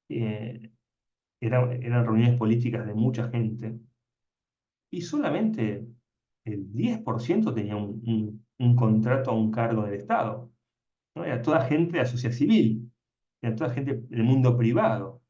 eh, eran reuniones políticas de mucha gente, y solamente el 10% tenía un contrato a un cargo del Estado, ¿no? Era toda gente de la sociedad civil, era toda gente del mundo privado.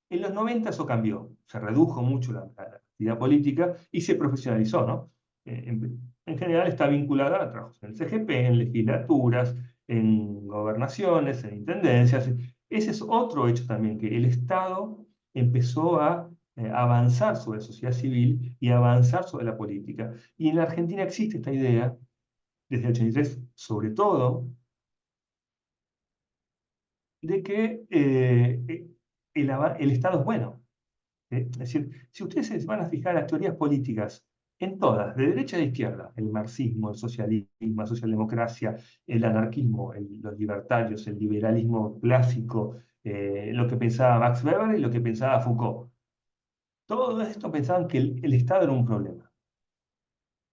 En los 90 eso cambió, se redujo mucho la actividad política y se profesionalizó, ¿no? En general está vinculada a trabajos en el CGP, en legislaturas, en gobernaciones, en intendencias. Ese es otro hecho también, que el Estado empezó a avanzar sobre la sociedad civil y a avanzar sobre la política. Y en la Argentina existe esta idea, desde el 83 sobre todo, de que el Estado es bueno. Es decir, si ustedes se van a fijar las teorías políticas, en todas, de derecha a de izquierda, el marxismo, el socialismo, la socialdemocracia, el anarquismo, los libertarios, el liberalismo clásico, lo que pensaba Max Weber y lo que pensaba Foucault, todo esto pensaban que el Estado era un problema.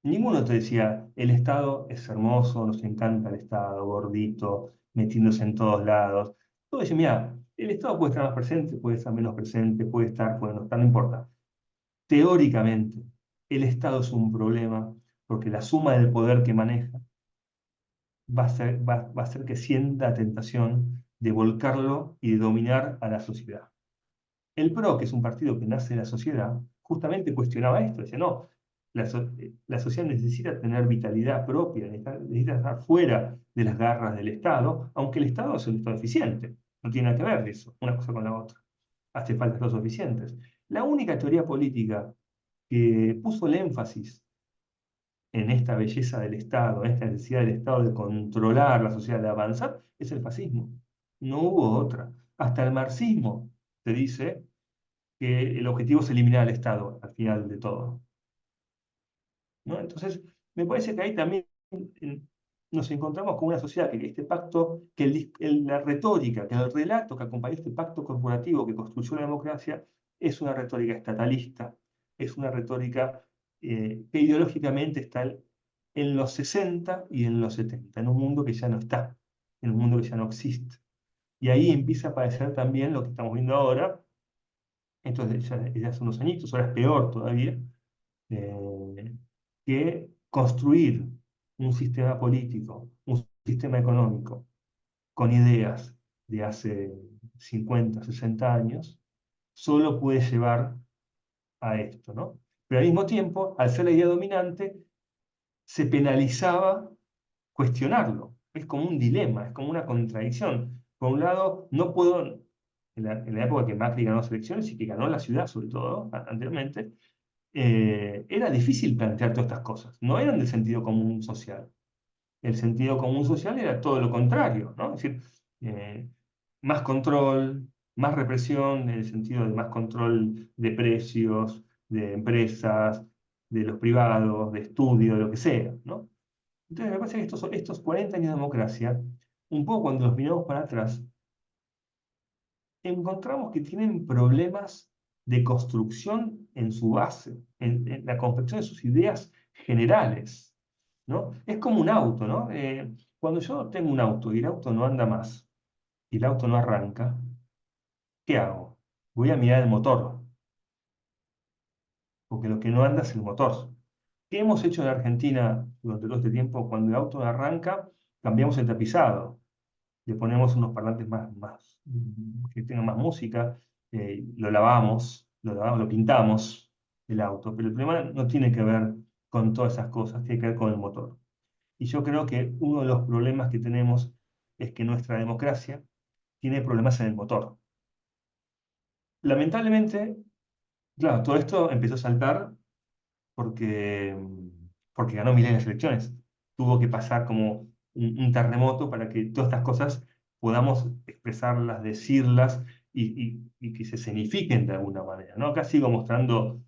Ninguno te decía, el Estado es hermoso, nos encanta el Estado, gordito, metiéndose en todos lados. Todo dice, mira, el Estado puede estar más presente, puede estar menos presente, puede estar, puede no estar, no importa. Teóricamente, el Estado es un problema porque la suma del poder que maneja va a hacer que sienta tentación de volcarlo y de dominar a la sociedad. El PRO, que es un partido que nace de la sociedad, justamente cuestionaba esto. Decía, no, la sociedad necesita tener vitalidad propia, necesita estar fuera de las garras del Estado, aunque el Estado es un Estado eficiente. No tiene nada que ver eso, una cosa con la otra. Hace falta estados eficientes. La única teoría política que puso el énfasis en esta belleza del Estado, en esta necesidad del Estado de controlar la sociedad, de avanzar, es el fascismo. No hubo otra. Hasta el marxismo te dice que el objetivo es eliminar al Estado al final de todo, ¿no? Entonces, me parece que ahí también eh, nos encontramos con una sociedad que este pacto, que la retórica, que el relato que acompañó este pacto corporativo que construyó la democracia, es una retórica estatalista, es una retórica que ideológicamente está en los 60 y en los 70, en un mundo que ya no está, en un mundo que ya no existe. Y ahí empieza a aparecer también lo que estamos viendo ahora, entonces ya hace unos añitos, ahora es peor todavía, eh, que construir un sistema político, un sistema económico con ideas de hace 50, 60 años, solo puede llevar a esto, ¿no? Pero al mismo tiempo, al ser la idea dominante, se penalizaba cuestionarlo. Es como un dilema, es como una contradicción. Por un lado, no puedo, en la época que Macri ganó las elecciones y que ganó la ciudad sobre todo, anteriormente, era difícil plantear todas estas cosas. No eran del sentido común social. El sentido común social era todo lo contrario, ¿no? Es decir, eh, más control, más represión, en el sentido de más control de precios, de empresas, de los privados, de estudio, de lo que sea, ¿no? Entonces me parece que estos 40 años de democracia, un poco cuando los miramos para atrás, encontramos que tienen problemas de construcción en su base, en la construcción de sus ideas generales, ¿no? Es como un auto, ¿no? Cuando yo tengo un auto y el auto no anda más, y el auto no arranca, ¿qué hago? Voy a mirar el motor, porque lo que no anda es el motor. ¿Qué hemos hecho en Argentina durante todo este tiempo? Cuando el auto no arranca, cambiamos el tapizado, le ponemos unos parlantes que tengan más música, lo pintamos el auto, pero el problema no tiene que ver con todas esas cosas, tiene que ver con el motor. Y yo creo que uno de los problemas que tenemos es que nuestra democracia tiene problemas en el motor. Lamentablemente, claro, todo esto empezó a saltar porque, porque ganó Milei en las elecciones. Tuvo que pasar como un terremoto para que todas estas cosas podamos expresarlas, decirlas y que se escenifiquen de alguna manera, ¿no? Acá eh, sigo mostrando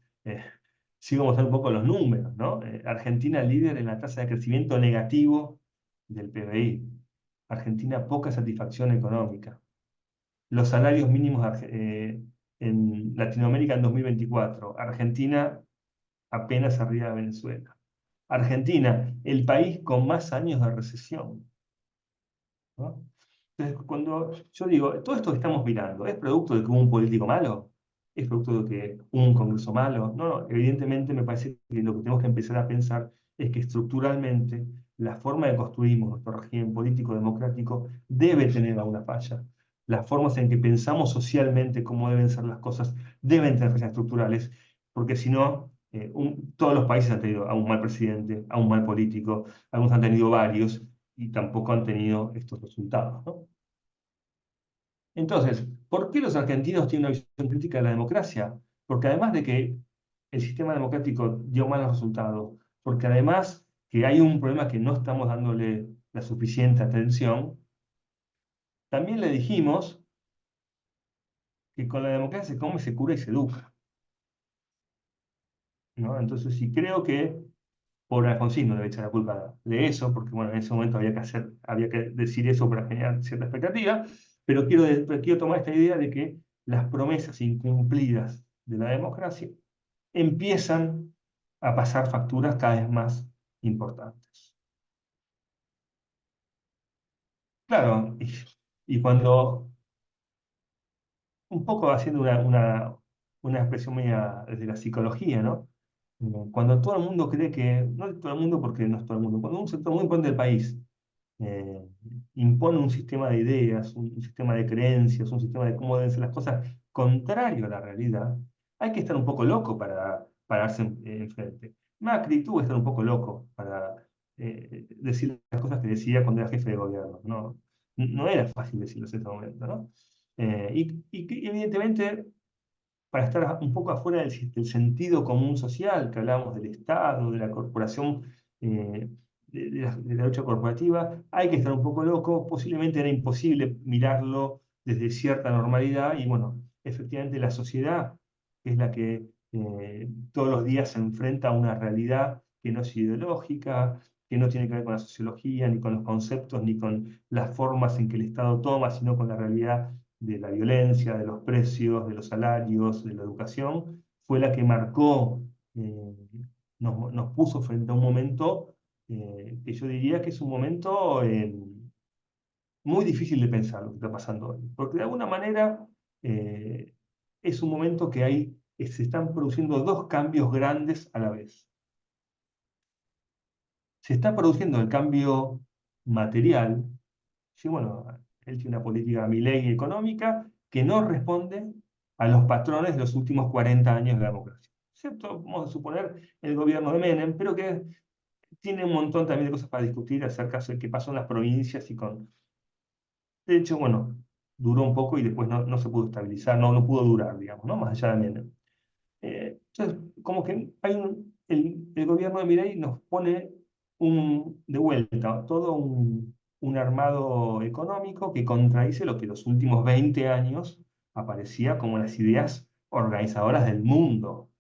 un poco los números, ¿no? Argentina líder en la tasa de crecimiento negativo del PBI. Argentina poca satisfacción económica. Los salarios mínimos en Latinoamérica en 2024. Argentina apenas arriba de Venezuela. Argentina, el país con más años de recesión, ¿no? Entonces, cuando yo digo, todo esto que estamos mirando, ¿es producto de que hubo un político malo? ¿Es producto de que hubo un Congreso malo? No, no, evidentemente me parece que lo que tenemos que empezar a pensar es que estructuralmente la forma de construimos nuestro régimen político democrático debe tener alguna falla. Las formas en que pensamos socialmente cómo deben ser las cosas deben tener fallas estructurales, porque si no, todos los países han tenido a un mal presidente, a un mal político, algunos han tenido varios, y tampoco han tenido estos resultados, ¿no? Entonces, ¿por qué los argentinos tienen una visión crítica de la democracia? Porque además de que el sistema democrático dio malos resultados, porque además que hay un problema que no estamos dándole la suficiente atención, también le dijimos que con la democracia se come, se cura y se educa, ¿no? Entonces, sí creo que por Alfonsín no le echa la culpa de eso, porque bueno, en ese momento había que decir eso para generar cierta expectativa, pero quiero tomar esta idea de que las promesas incumplidas de la democracia empiezan a pasar facturas cada vez más importantes. Claro, y cuando, un poco haciendo una expresión media desde la psicología, ¿no? Cuando todo el mundo cree que, no todo el mundo porque no es todo el mundo, cuando un sector muy importante del país eh, impone un sistema de ideas, un sistema de creencias, un sistema de cómo deben ser las cosas contrario a la realidad, hay que estar un poco loco para pararse enfrente. Macri tuvo que estar un poco loco para decir las cosas que decía cuando era jefe de gobierno. No, no era fácil decirlos en ese momento, ¿no? Y que evidentemente para estar un poco afuera del sentido común social, que hablábamos del Estado, de la corporación, de la lucha corporativa, hay que estar un poco loco, posiblemente era imposible mirarlo desde cierta normalidad y bueno, efectivamente la sociedad es la que todos los días se enfrenta a una realidad que no es ideológica, que no tiene que ver con la sociología, ni con los conceptos, ni con las formas en que el Estado toma, sino con la realidad de la violencia, de los precios, de los salarios, de la educación, fue la que marcó, eh, nos puso frente a un momento que yo diría que es un momento muy difícil de pensar lo que está pasando hoy. Porque de alguna manera eh, es un momento que se están produciendo dos cambios grandes a la vez. Se está produciendo el cambio material. Sí, bueno, él tiene una política Milei económica que no responde a los patrones de los últimos 40 años de la democracia. Excepto, vamos a suponer, el gobierno de Menem, pero que tiene un montón también de cosas para discutir acerca de qué pasó en las provincias y con... De hecho, bueno, duró un poco y después no se pudo estabilizar, no pudo durar, digamos, ¿no? Más allá de Menem. Entonces, como que el gobierno de Milei nos pone de vuelta todo un armado económico que contradice lo que los últimos 20 años aparecía como las ideas organizadoras del mundo,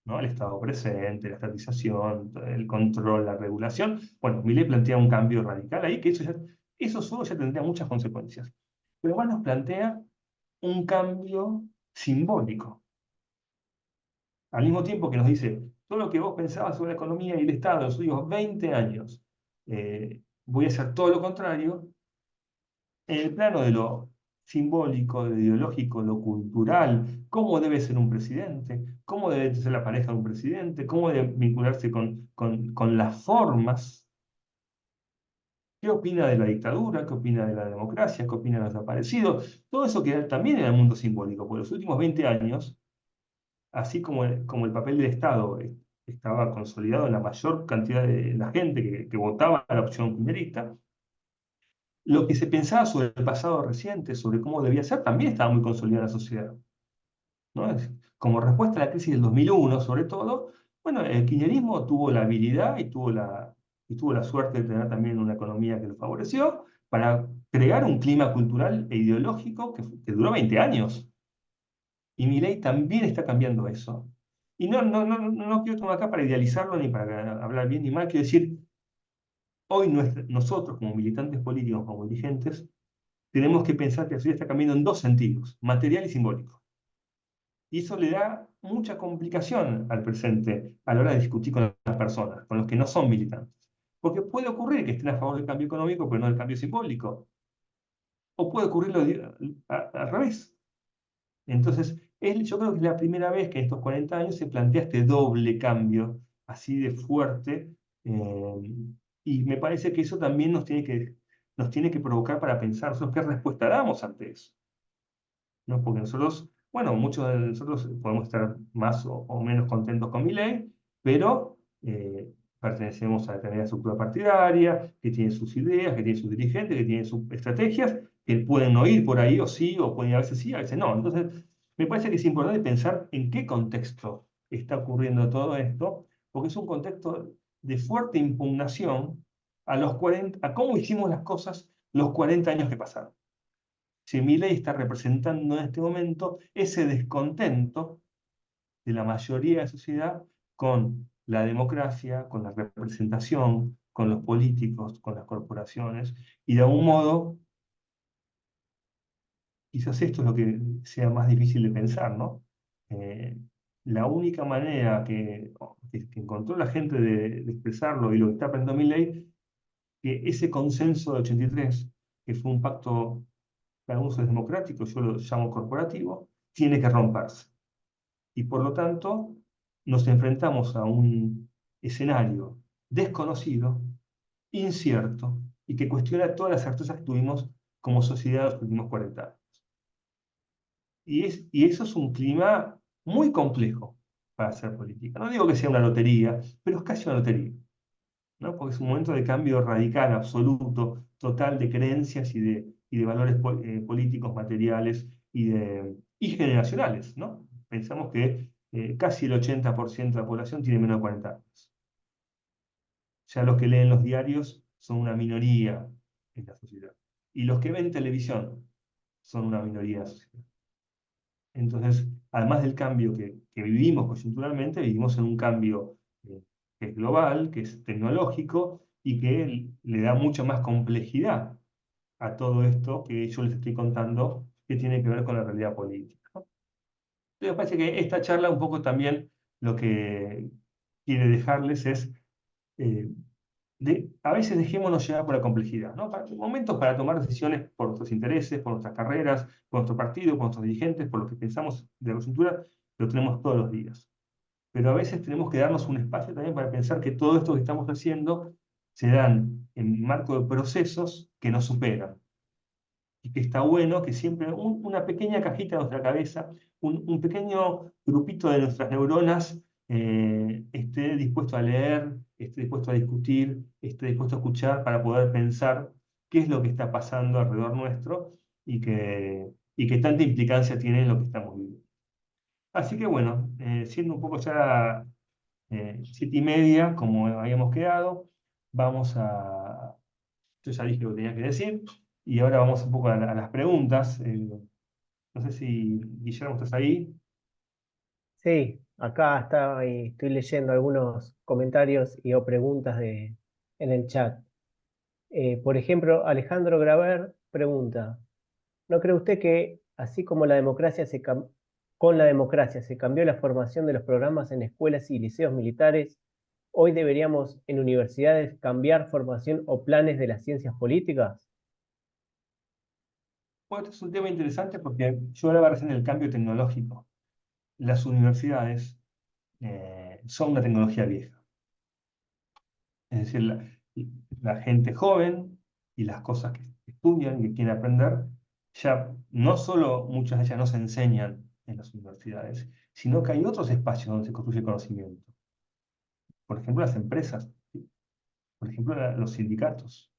¿no? El Estado presente, la estatización, el control, la regulación. Bueno, Milei plantea un cambio radical ahí, que eso solo ya tendría muchas consecuencias. Pero además nos plantea un cambio simbólico al mismo tiempo que nos dice, todo lo que vos pensabas sobre la economía y el Estado en los últimos 20 años, voy a hacer todo lo contrario, en el plano de lo simbólico, de lo ideológico, lo cultural, cómo debe ser un presidente, cómo debe ser la pareja de un presidente, cómo debe vincularse con las formas, qué opina de la dictadura, qué opina de la democracia, qué opina de los desaparecidos, todo eso que también en el mundo simbólico, por los últimos 20 años así como el papel del Estado estaba consolidado en la mayor cantidad de la gente que votaba a la opción kirchnerista, lo que se pensaba sobre el pasado reciente, sobre cómo debía ser, también estaba muy consolidado en la sociedad, ¿no? Como respuesta a la crisis del 2001, sobre todo, bueno, el kirchnerismo tuvo la habilidad y tuvo la suerte de tener también una economía que lo favoreció para crear un clima cultural e ideológico que duró 20 años. Y Milei también está cambiando eso. Y no quiero tomar acá para idealizarlo ni para hablar bien ni mal, quiero decir, hoy nosotros como militantes políticos, como dirigentes, tenemos que pensar que la sociedad está cambiando en dos sentidos, material y simbólico. Y eso le da mucha complicación al presente a la hora de discutir con las personas, con los que no son militantes. Porque puede ocurrir que estén a favor del cambio económico, pero no del cambio simbólico. O puede ocurrir al revés. Entonces, yo creo que es la primera vez que en estos 40 años se plantea este doble cambio, así de fuerte, eh, y me parece que eso también nos tiene que provocar para pensar nosotros qué respuesta damos ante eso, ¿no? Porque nosotros, bueno, muchos de nosotros podemos estar más o menos contentos con mi ley, pero pertenecemos a determinada estructura partidaria, que tiene sus ideas, que tiene sus dirigentes, que tiene sus estrategias, que pueden no ir por ahí o sí, o pueden a veces sí, a veces no. Entonces, me parece que es importante pensar en qué contexto está ocurriendo todo esto, porque es un contexto de fuerte impugnación a cómo hicimos las cosas los 40 años que pasaron. Si Milei está representando en este momento ese descontento de la mayoría de la sociedad con la democracia, con la representación, con los políticos, con las corporaciones, y de algún modo, quizás esto es lo que sea más difícil de pensar, ¿no? Eh, la única manera que encontró la gente de expresarlo y lo que está aprendiendo Milei, que ese consenso de 83, que fue un pacto para usos democráticos, yo lo llamo corporativo, tiene que romperse. Y por lo tanto, nos enfrentamos a un escenario desconocido, incierto, y que cuestiona todas las certezas que tuvimos como sociedad en los últimos 40 años. Y eso es un clima muy complejo para hacer política. No digo que sea una lotería, pero es casi una lotería, ¿no? Porque es un momento de cambio radical, absoluto, total de creencias y de valores políticos, materiales y generacionales, ¿no? Pensamos que casi el 80% de la población tiene menos de 40 años. Ya los que leen los diarios son una minoría en la sociedad. Y los que ven televisión son una minoría en la sociedad. Entonces, además del cambio que vivimos coyunturalmente, vivimos en un cambio que es global, que es tecnológico y que le da mucha más complejidad a todo esto que yo les estoy contando, que tiene que ver con la realidad política, ¿no? Entonces, me parece que esta charla un poco también lo que quiere dejarles es eh, a veces dejémonos llevar por la complejidad, ¿no? Momentos para tomar decisiones por nuestros intereses, por nuestras carreras, por nuestro partido, por nuestros dirigentes, por lo que pensamos de la coyuntura, lo tenemos todos los días. Pero a veces tenemos que darnos un espacio también para pensar que todo esto que estamos haciendo se dan en marco de procesos que nos superan y que está bueno que siempre una pequeña cajita de nuestra cabeza, un pequeño grupito de nuestras neuronas esté dispuesto a leer, esté dispuesto a discutir, esté dispuesto a escuchar para poder pensar qué es lo que está pasando alrededor nuestro y que tanta implicancia tiene en lo que estamos viviendo. Así que bueno, siendo un poco ya 7:30, como habíamos quedado, vamos a, yo ya dije lo que tenía que decir, y ahora vamos un poco a las preguntas. No sé si Guillermo estás ahí. Sí, acá está y estoy leyendo algunos comentarios y o preguntas en el chat. Por ejemplo, Alejandro Graver pregunta, ¿no cree usted que así como con la democracia se cambió la formación de los programas en escuelas y liceos militares, hoy deberíamos en universidades cambiar formación o planes de las ciencias políticas? Bueno, este es un tema interesante porque yo hablaba recién del cambio tecnológico. Las universidades son una tecnología vieja. Es decir, la gente joven y las cosas que estudian y que quieren aprender, ya no solo muchas de ellas no se enseñan en las universidades, sino que hay otros espacios donde se construye conocimiento. Por ejemplo, las empresas, por ejemplo, los sindicatos.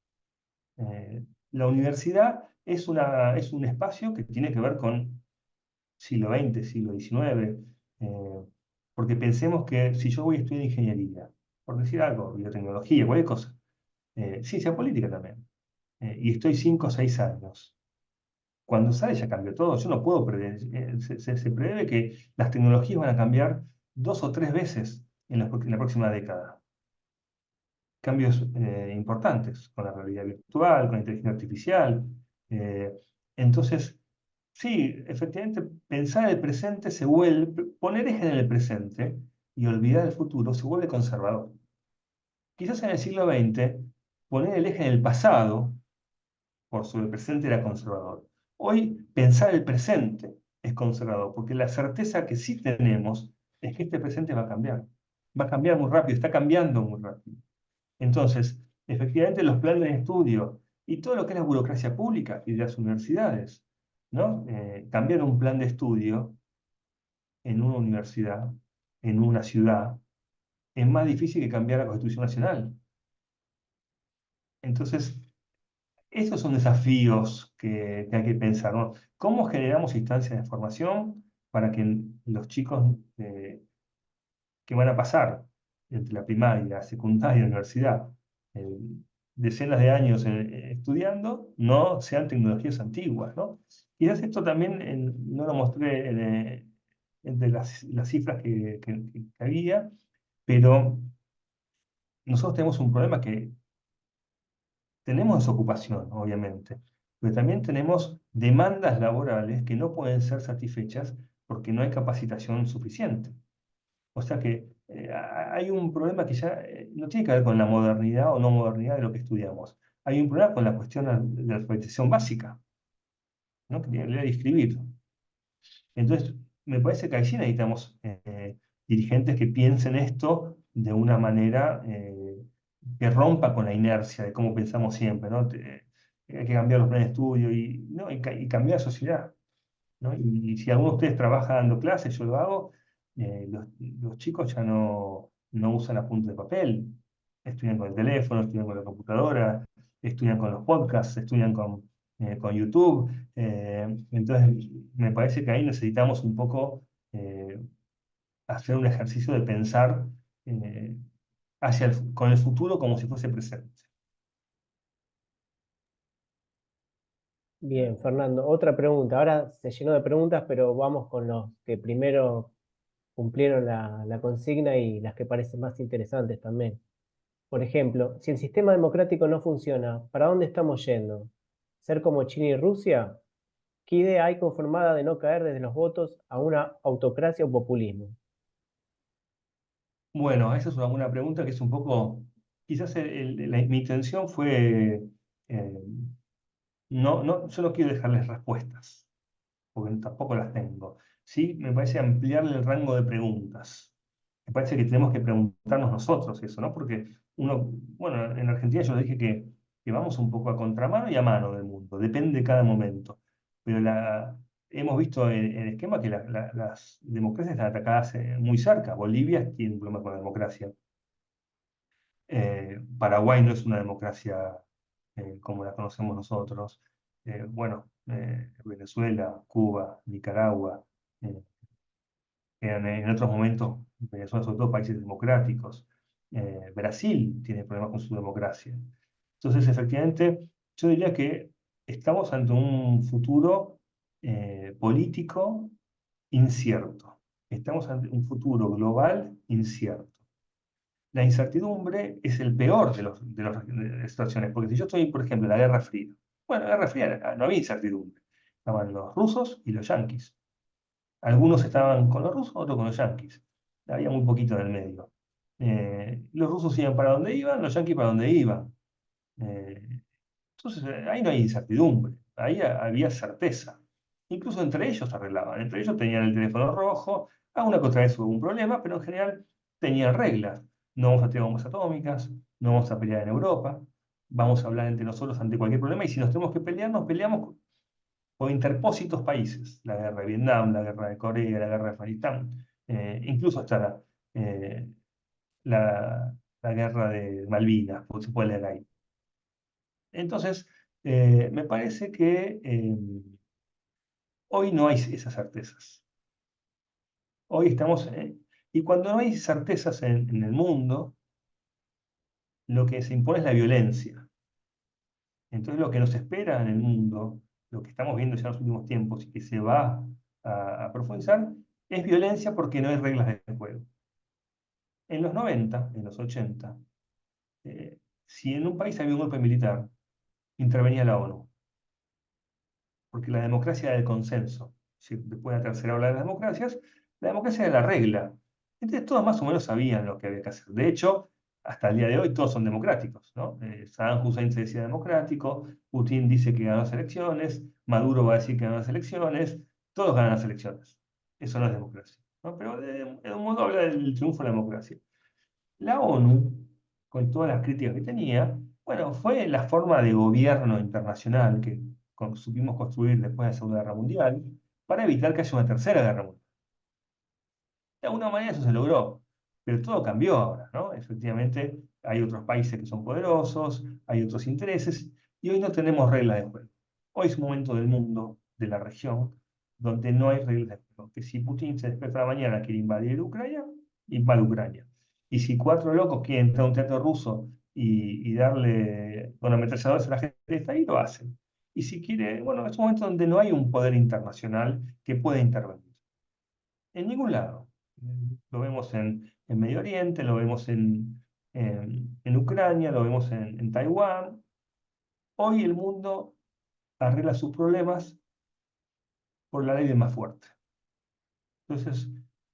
Eh, la universidad es un espacio que tiene que ver con siglo XX, siglo XIX, porque pensemos que si yo voy a estudiar ingeniería, por decir algo, biotecnología, cualquier cosa, ciencia política también, y estoy 5 o 6 años, cuando sale ya cambió todo, yo no puedo prever, se prevé que las tecnologías van a cambiar 2 o 3 veces en la próxima década. Cambios importantes con la realidad virtual, con la inteligencia artificial. eh, entonces, sí, efectivamente, pensar en el presente se vuelve, poner eje en el presente y olvidar el futuro se vuelve conservador. Quizás en el siglo XX, poner el eje en el pasado por sobre el presente era conservador. Hoy, pensar el presente es conservador, porque la certeza que sí tenemos es que este presente va a cambiar. Va a cambiar muy rápido, está cambiando muy rápido. Entonces, efectivamente, los planes de estudio y todo lo que es la burocracia pública y de las universidades, ¿no? Cambiar un plan de estudio en una universidad, en una ciudad, es más difícil que cambiar la Constitución Nacional. Entonces, estos son desafíos que hay que pensar, ¿no? ¿Cómo generamos instancias de formación para que los chicos que van a pasar entre la primaria, secundaria y la universidad, eh, decenas de años estudiando, no sean tecnologías antiguas, ¿no? Quizás esto también no lo mostré entre las cifras que había, pero nosotros tenemos un problema que tenemos desocupación, obviamente, pero también tenemos demandas laborales que no pueden ser satisfechas porque no hay capacitación suficiente. O sea que hay un problema que ya no tiene que ver con la modernidad o no modernidad de lo que estudiamos. Hay un problema con la cuestión de la alfabetización básica, ¿no? Que tiene que leer y escribir. Entonces, me parece que ahí sí necesitamos dirigentes que piensen esto de una manera que rompa con la inercia de cómo pensamos siempre, ¿no? Hay que cambiar los planes de estudio y, ¿no? y cambiar la sociedad, ¿no? Y si alguno de ustedes trabaja dando clases, yo lo hago, los chicos ya no usan apuntes de papel, estudian con el teléfono, estudian con la computadora, estudian con los podcasts, estudian con YouTube. Entonces, me parece que ahí necesitamos un poco hacer un ejercicio de pensar eh, con el futuro como si fuese presente. Bien, Fernando, otra pregunta. Ahora se llenó de preguntas, pero vamos con los que primero cumplieron la consigna y las que parecen más interesantes también. Por ejemplo, si el sistema democrático no funciona, ¿para dónde estamos yendo? ¿Ser como China y Rusia? ¿Qué idea hay conformada de no caer desde los votos a una autocracia o populismo? Bueno, esa es una buena pregunta que es un poco, quizás mi intención fue, eh, yo no quiero dejarles respuestas, porque tampoco las tengo. Sí, me parece ampliarle el rango de preguntas. Me parece que tenemos que preguntarnos nosotros eso, ¿no? Porque bueno, en Argentina yo les dije que vamos un poco a contramano y a mano del mundo, depende de cada momento. Pero hemos visto en el esquema que las democracias están atacadas muy cerca. Bolivia tiene un problema con la democracia. Paraguay no es una democracia como la conocemos nosotros. Bueno, Venezuela, Cuba, Nicaragua, eh, en otros momentos, Venezuela sobre todo países democráticos. Brasil tiene problemas con su democracia. Entonces, efectivamente, yo diría que estamos ante un futuro político incierto. Estamos ante un futuro global incierto. La incertidumbre es el peor de las situaciones, porque si yo estoy, por ejemplo, en la Guerra Fría, bueno, en la Guerra Fría no había incertidumbre, estaban los rusos y los yanquis. Algunos estaban con los rusos, otros con los yanquis. Había muy poquito en el medio. Los rusos iban para donde iban, los yanquis para donde iban. Eh, entonces, ahí no hay incertidumbre, ahí había certeza. Incluso entre ellos se arreglaban, entre ellos tenían el teléfono rojo, alguna que otra vez hubo un problema, pero en general tenían reglas. No vamos a tirar bombas atómicas, no vamos a pelear en Europa, vamos a hablar entre nosotros ante cualquier problema y si nos tenemos que pelear, nos peleamos con interpósitos países. La guerra de Vietnam, la guerra de Corea, la guerra de Afganistán, incluso hasta eh, la, la guerra de Malvinas, porque se puede leer ahí. Entonces, me parece que hoy no hay esas certezas. Hoy estamos, y cuando no hay certezas en el mundo, lo que se impone es la violencia. Entonces, lo que nos espera en el mundo, lo que estamos viendo ya en los últimos tiempos y que se va a profundizar, es violencia porque no hay reglas de juego. En los 90, en los 80, si en un país había un golpe militar, intervenía la ONU. Porque la democracia era el consenso. Si después de la tercera ola de las democracias, la democracia era la regla. Entonces todos más o menos sabían lo que había que hacer. De hecho, hasta el día de hoy todos son democráticos, ¿no? Saddam Hussein se decía democrático, Putin dice que ganó las elecciones, Maduro va a decir que ganó las elecciones, todos ganan las elecciones. Eso no es democracia, ¿no? Pero de un modo habla del triunfo de la democracia. La ONU, con todas las críticas que tenía, bueno, fue la forma de gobierno internacional que supimos construir después de la Segunda Guerra Mundial para evitar que haya una tercera guerra mundial. De alguna manera eso se logró, pero todo cambió ahora, ¿no? Efectivamente, hay otros países que son poderosos, hay otros intereses, y hoy no tenemos reglas de juego. Hoy es un momento del mundo, de la región, donde no hay reglas de juego. Que si Putin se despierta la mañana quiere invadir Ucrania, invade Ucrania. Y si cuatro locos quieren entrar a un teatro ruso y darle con ametralladores a la gente que está ahí, lo hacen. Y si quiere, bueno, es un momento donde no hay un poder internacional que pueda intervenir. En ningún lado. Lo vemos en Medio Oriente, lo vemos en Ucrania, lo vemos en Taiwán. Hoy el mundo arregla sus problemas por la ley del más fuerte. Entonces,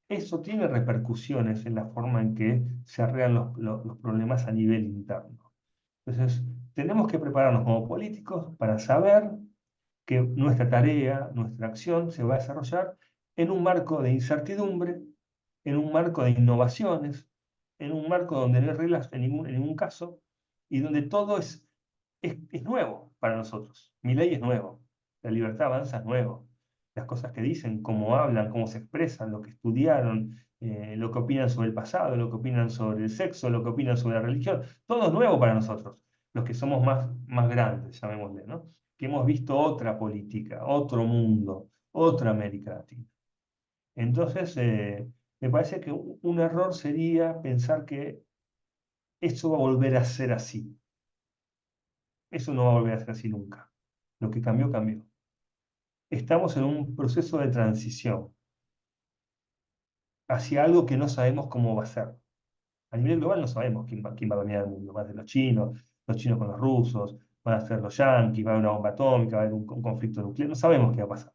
eso tiene repercusiones en la forma en que se arreglan los problemas a nivel interno. Entonces, tenemos que prepararnos como políticos para saber que nuestra tarea, nuestra acción se va a desarrollar en un marco de incertidumbre, en un marco de innovaciones, en un marco donde no hay reglas en ningún caso y donde todo es nuevo para nosotros. Mi ley es nuevo, la libertad avanza es nuevo. Las cosas que dicen, cómo hablan, cómo se expresan, lo que estudiaron, lo que opinan sobre el pasado, lo que opinan sobre el sexo, lo que opinan sobre la religión, todo es nuevo para nosotros, los que somos más grandes, llamémosle, ¿no? Que hemos visto otra política, otro mundo, otra América Latina. Entonces, me parece que un error sería pensar que eso va a volver a ser así. Eso no va a volver a ser así nunca. Lo que cambió, cambió. Estamos en un proceso de transición hacia algo que no sabemos cómo va a ser. A nivel global no sabemos quién va a dominar el mundo. Va a ser los chinos con los rusos, van a ser los yanquis, va a haber una bomba atómica, va a haber un conflicto nuclear. No sabemos qué va a pasar.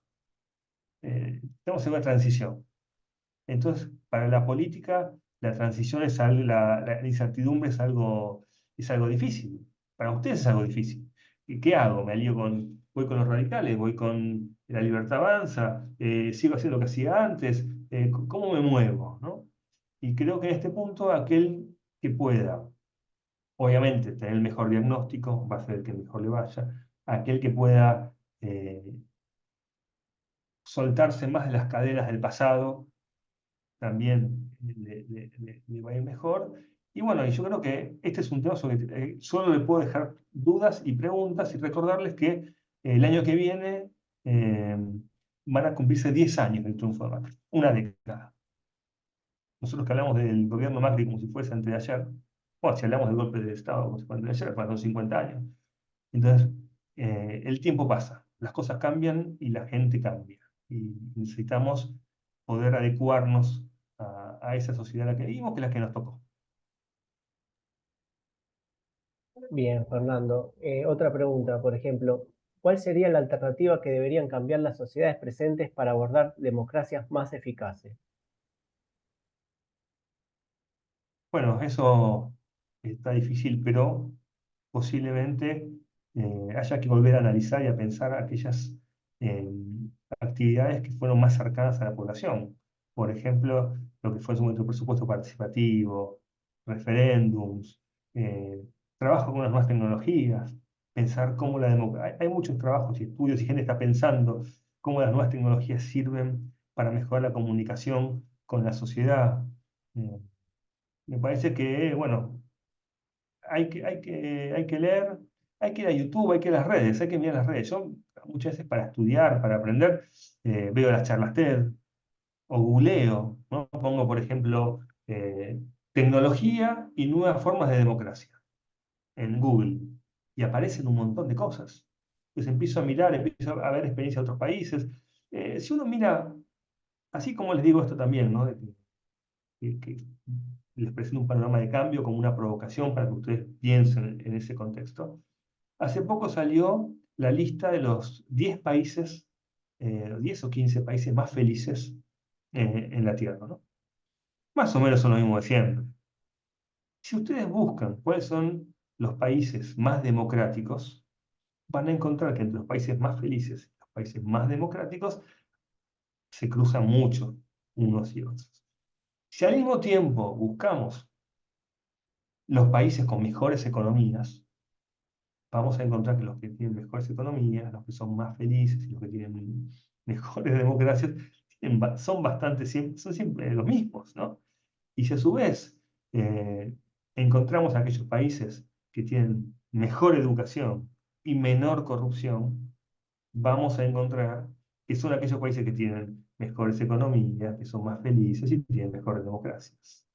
Estamos en una transición. Entonces, para la política, la transición es algo, la incertidumbre es algo difícil. Para ustedes es algo difícil. ¿Y qué hago? Voy con los radicales, voy con la libertad avanza, sigo haciendo lo que hacía antes, ¿cómo me muevo? ¿No? Y creo que en este punto aquel que pueda, obviamente, tener el mejor diagnóstico va a ser el que mejor le vaya, aquel que pueda soltarse más de las cadenas del pasado también le va a ir mejor. Y bueno, y yo creo que este es un tema sobre que solo le puedo dejar dudas y preguntas y recordarles que el año que viene eh, van a cumplirse 10 años del triunfo de Macri, una década. Nosotros que hablamos del gobierno Macri como si fuese antes de ayer, o si hablamos del golpe de Estado como si fuese antes de ayer, pasaron 50 años. Entonces, el tiempo pasa, las cosas cambian y la gente cambia. Y necesitamos poder adecuarnos a esa sociedad en la que vivimos, que es la que nos tocó. Bien, Fernando. Otra pregunta, por ejemplo, ¿cuál sería la alternativa que deberían cambiar las sociedades presentes para abordar democracias más eficaces? Bueno, eso está difícil, pero posiblemente haya que volver a analizar y a pensar aquellas eh, actividades que fueron más cercanas a la población. Por ejemplo, lo que fue en su momento el presupuesto participativo, referéndums, eh, trabajo con las nuevas tecnologías, pensar cómo la democracia... Hay muchos trabajos y estudios y gente está pensando cómo las nuevas tecnologías sirven para mejorar la comunicación con la sociedad. Eh, Me parece que, bueno, hay que leer, hay que ir a YouTube, hay que ir a las redes, hay que mirar las redes. Yo muchas veces para estudiar, para aprender, veo las charlas TED o googleo, ¿no? Pongo, por ejemplo, tecnología y nuevas formas de democracia en Google y aparecen un montón de cosas. Entonces empiezo a mirar, empiezo a ver experiencias de otros países. Si uno mira, así como les digo esto también, ¿no? Que les presento un panorama de cambio como una provocación para que ustedes piensen en ese contexto. Hace poco salió la lista de los 10 países, 10 o 15 países más felices en la Tierra, ¿no? Más o menos son los mismos de siempre. Si ustedes buscan cuáles son los países más democráticos, van a encontrar que entre los países más felices y los países más democráticos se cruzan mucho unos y otros. Si al mismo tiempo buscamos los países con mejores economías, vamos a encontrar que los que tienen mejores economías, los que son más felices y los que tienen mejores democracias, son son siempre los mismos, ¿no? Y si a su vez encontramos aquellos países que tienen mejor educación y menor corrupción, vamos a encontrar que son aquellos países que tienen mejores economías, que son más felices y tienen mejores democracias,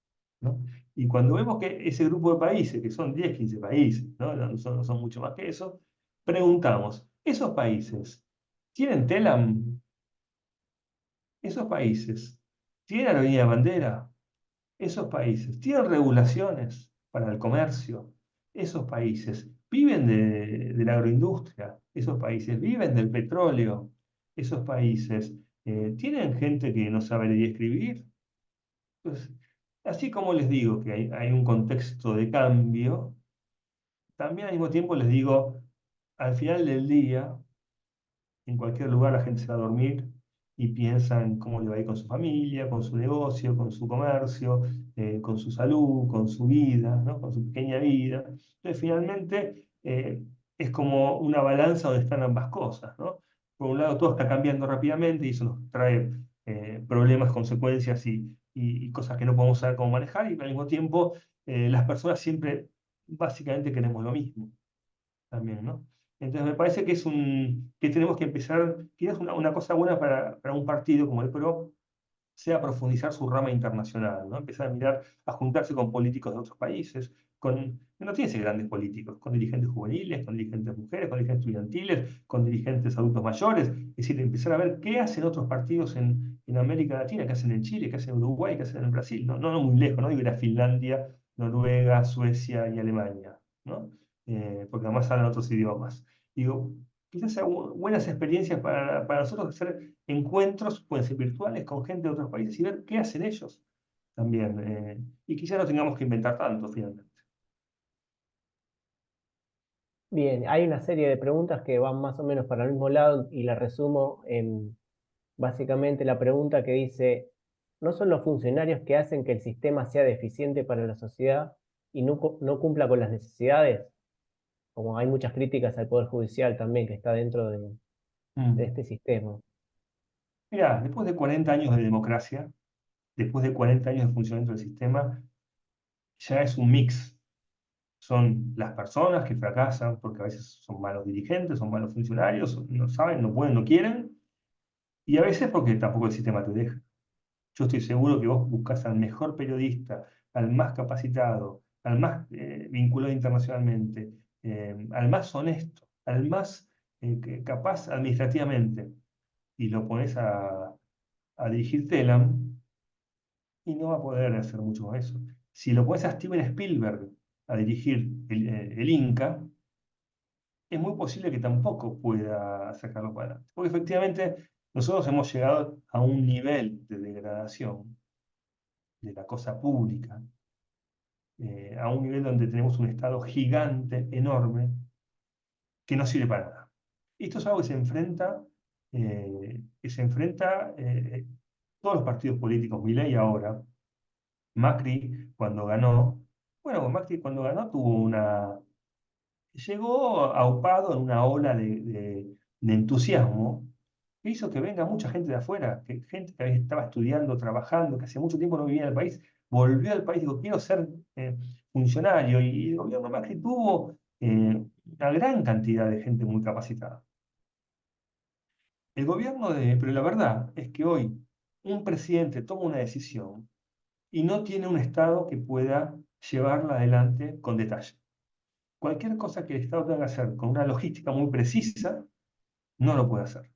¿no? Y cuando vemos que ese grupo de países, que son 10 15 países, ¿no? No son mucho más que eso, preguntamos, ¿esos países tienen TELAM? ¿Esos países tienen aerolínea de bandera? ¿Esos países tienen regulaciones para el comercio? ¿Esos países viven de la agroindustria? ¿Esos países viven del petróleo? ¿Esos países tienen gente que no sabe leer y escribir? Entonces, así como les digo que hay un contexto de cambio, también al mismo tiempo les digo, al final del día, en cualquier lugar la gente se va a dormir y piensa en cómo le va a ir con su familia, con su negocio, con su comercio, con su salud, con su vida, ¿no? Con su pequeña vida. Entonces, finalmente, es como una balanza donde están ambas cosas, ¿no? Por un lado, todo está cambiando rápidamente y eso nos trae problemas, consecuencias y cosas que no podemos saber cómo manejar, y al mismo tiempo, las personas siempre básicamente queremos lo mismo también, ¿no? Entonces me parece que que tenemos que empezar, quizás una cosa buena para un partido como el PRO sea profundizar su rama internacional, ¿no? Empezar a mirar, a juntarse con políticos de otros países, no tiene que ser grandes políticos, con dirigentes juveniles, con dirigentes mujeres, con dirigentes estudiantiles, con dirigentes adultos mayores, es decir, empezar a ver qué hacen otros partidos en América Latina, qué hacen en Chile, qué hacen en Uruguay, qué hacen en Brasil, no muy lejos, no digo ir a Finlandia, Noruega, Suecia y Alemania, ¿no? Porque además hablan otros idiomas. Digo, quizás sean buenas experiencias para nosotros hacer encuentros, pueden ser virtuales, con gente de otros países y ver qué hacen ellos también. Y quizás no tengamos que inventar tanto finalmente. Bien, hay una serie de preguntas que van más o menos para el mismo lado y la resumo en básicamente la pregunta que dice, ¿no son los funcionarios que hacen que el sistema sea deficiente para la sociedad y no cumpla con las necesidades? Como hay muchas críticas al Poder Judicial también que está dentro de Mm. este sistema. Mirá, después de 40 años de democracia, después de 40 años de funcionamiento del sistema, ya es un mix. Son las personas que fracasan porque a veces son malos dirigentes, son malos funcionarios, no saben, no pueden, no quieren, y a veces porque tampoco el sistema te deja. Yo estoy seguro que vos buscas al mejor periodista, al más capacitado, al más vinculado internacionalmente, al más honesto, al más capaz administrativamente, y lo pones a dirigir Telam, y no va a poder hacer mucho con eso. Si lo pones a Steven Spielberg a dirigir el Inca, es muy posible que tampoco pueda sacarlo para adelante. Porque efectivamente nosotros hemos llegado a un nivel de degradación de la cosa pública, a un nivel donde tenemos un Estado gigante, enorme, que no sirve para nada. Y esto es algo que se enfrenta todos los partidos políticos, Milei ahora, Macri cuando ganó, bueno, Macri cuando ganó llegó aupado en una ola de entusiasmo que hizo que venga mucha gente de afuera, que gente que estaba estudiando, trabajando, que hace mucho tiempo no vivía en el país, volvió al país y dijo, quiero ser funcionario. Y el gobierno Macri tuvo una gran cantidad de gente muy capacitada. Pero la verdad es que hoy un presidente toma una decisión y no tiene un Estado que pueda llevarla adelante con detalle. Cualquier cosa que el Estado tenga que hacer con una logística muy precisa, no lo puede hacer,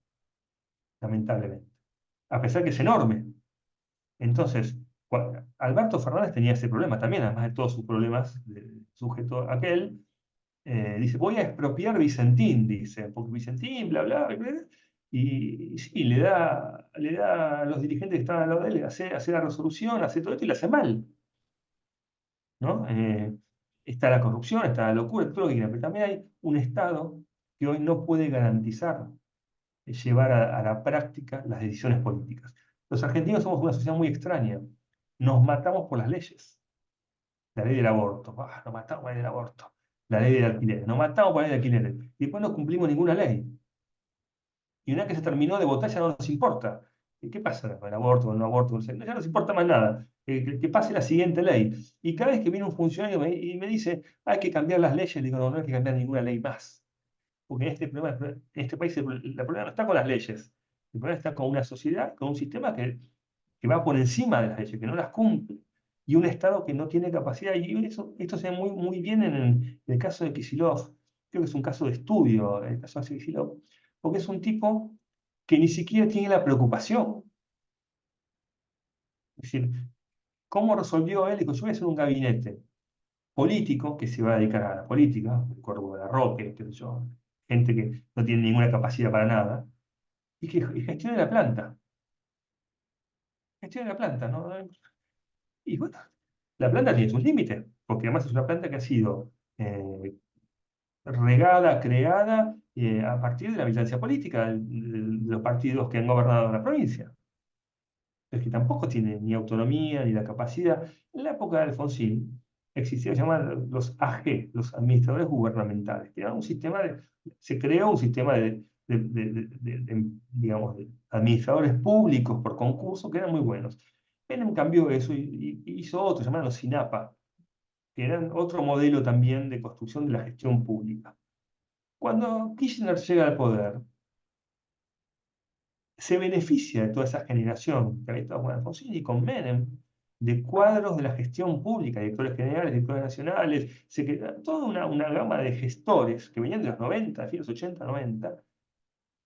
lamentablemente. A pesar que es enorme. Entonces, Alberto Fernández tenía ese problema también, además de todos sus problemas de sujeto aquel. Dice, voy a expropiar Vicentín, dice, porque Vicentín, bla, bla, bla, bla. Y sí, le da a los dirigentes que estaban al lado de él, hace la resolución, hace todo esto y lo hace mal, ¿no? Está la corrupción, está la locura, todo lo que quieran, pero también hay un Estado que hoy no puede garantizar llevar a la práctica las decisiones políticas. Los argentinos somos una sociedad muy extraña. Nos matamos por las leyes. La ley del aborto. Nos matamos por la ley del aborto. La ley del alquiler. Nos matamos por la ley del alquiler. Y después no cumplimos ninguna ley. Y una vez que se terminó de votar ya no nos importa. ¿Qué pasa con el aborto, con el no aborto? Ya no nos importa más nada. Que pase la siguiente ley. Y cada vez que viene un funcionario y me dice, hay que cambiar las leyes, le digo, no, no hay que cambiar ninguna ley más. Porque en este país el problema no está con las leyes. El problema está con una sociedad, con un sistema que va por encima de las leyes, que no las cumple. Y un Estado que no tiene capacidad. Y esto se ve muy, muy bien en el caso de Kicillof. Creo que es un caso de estudio, el caso de Kicillof. Porque es un tipo que ni siquiera tiene la preocupación. Es decir, ¿cómo resolvió él? Dijo, yo voy a hacer un gabinete político que se va a dedicar a la política, el Cuervo de la Roque, qué sé yo, gente que no tiene ninguna capacidad para nada, y que gestione la planta. Gestione la planta, ¿no? Y bueno, la planta tiene sus límites, porque además es una planta que ha sido regada, creada a partir de la militancia política de los partidos que han gobernado la provincia. Es que tampoco tiene ni autonomía ni la capacidad. En la época de Alfonsín existía, se llamaban los AG, los administradores gubernamentales, que era un sistema se creó un sistema digamos, de administradores públicos por concurso que eran muy buenos. Menem cambió eso y hizo otro, llamaban los SINAPA, que eran otro modelo también de construcción de la gestión pública. Cuando Kirchner llega al poder, se beneficia de toda esa generación que había estado con Alfonsín y con Menem, de cuadros de la gestión pública, directores generales, directores nacionales, se crea toda una gama de gestores que venían de los 90, de los 80, 90,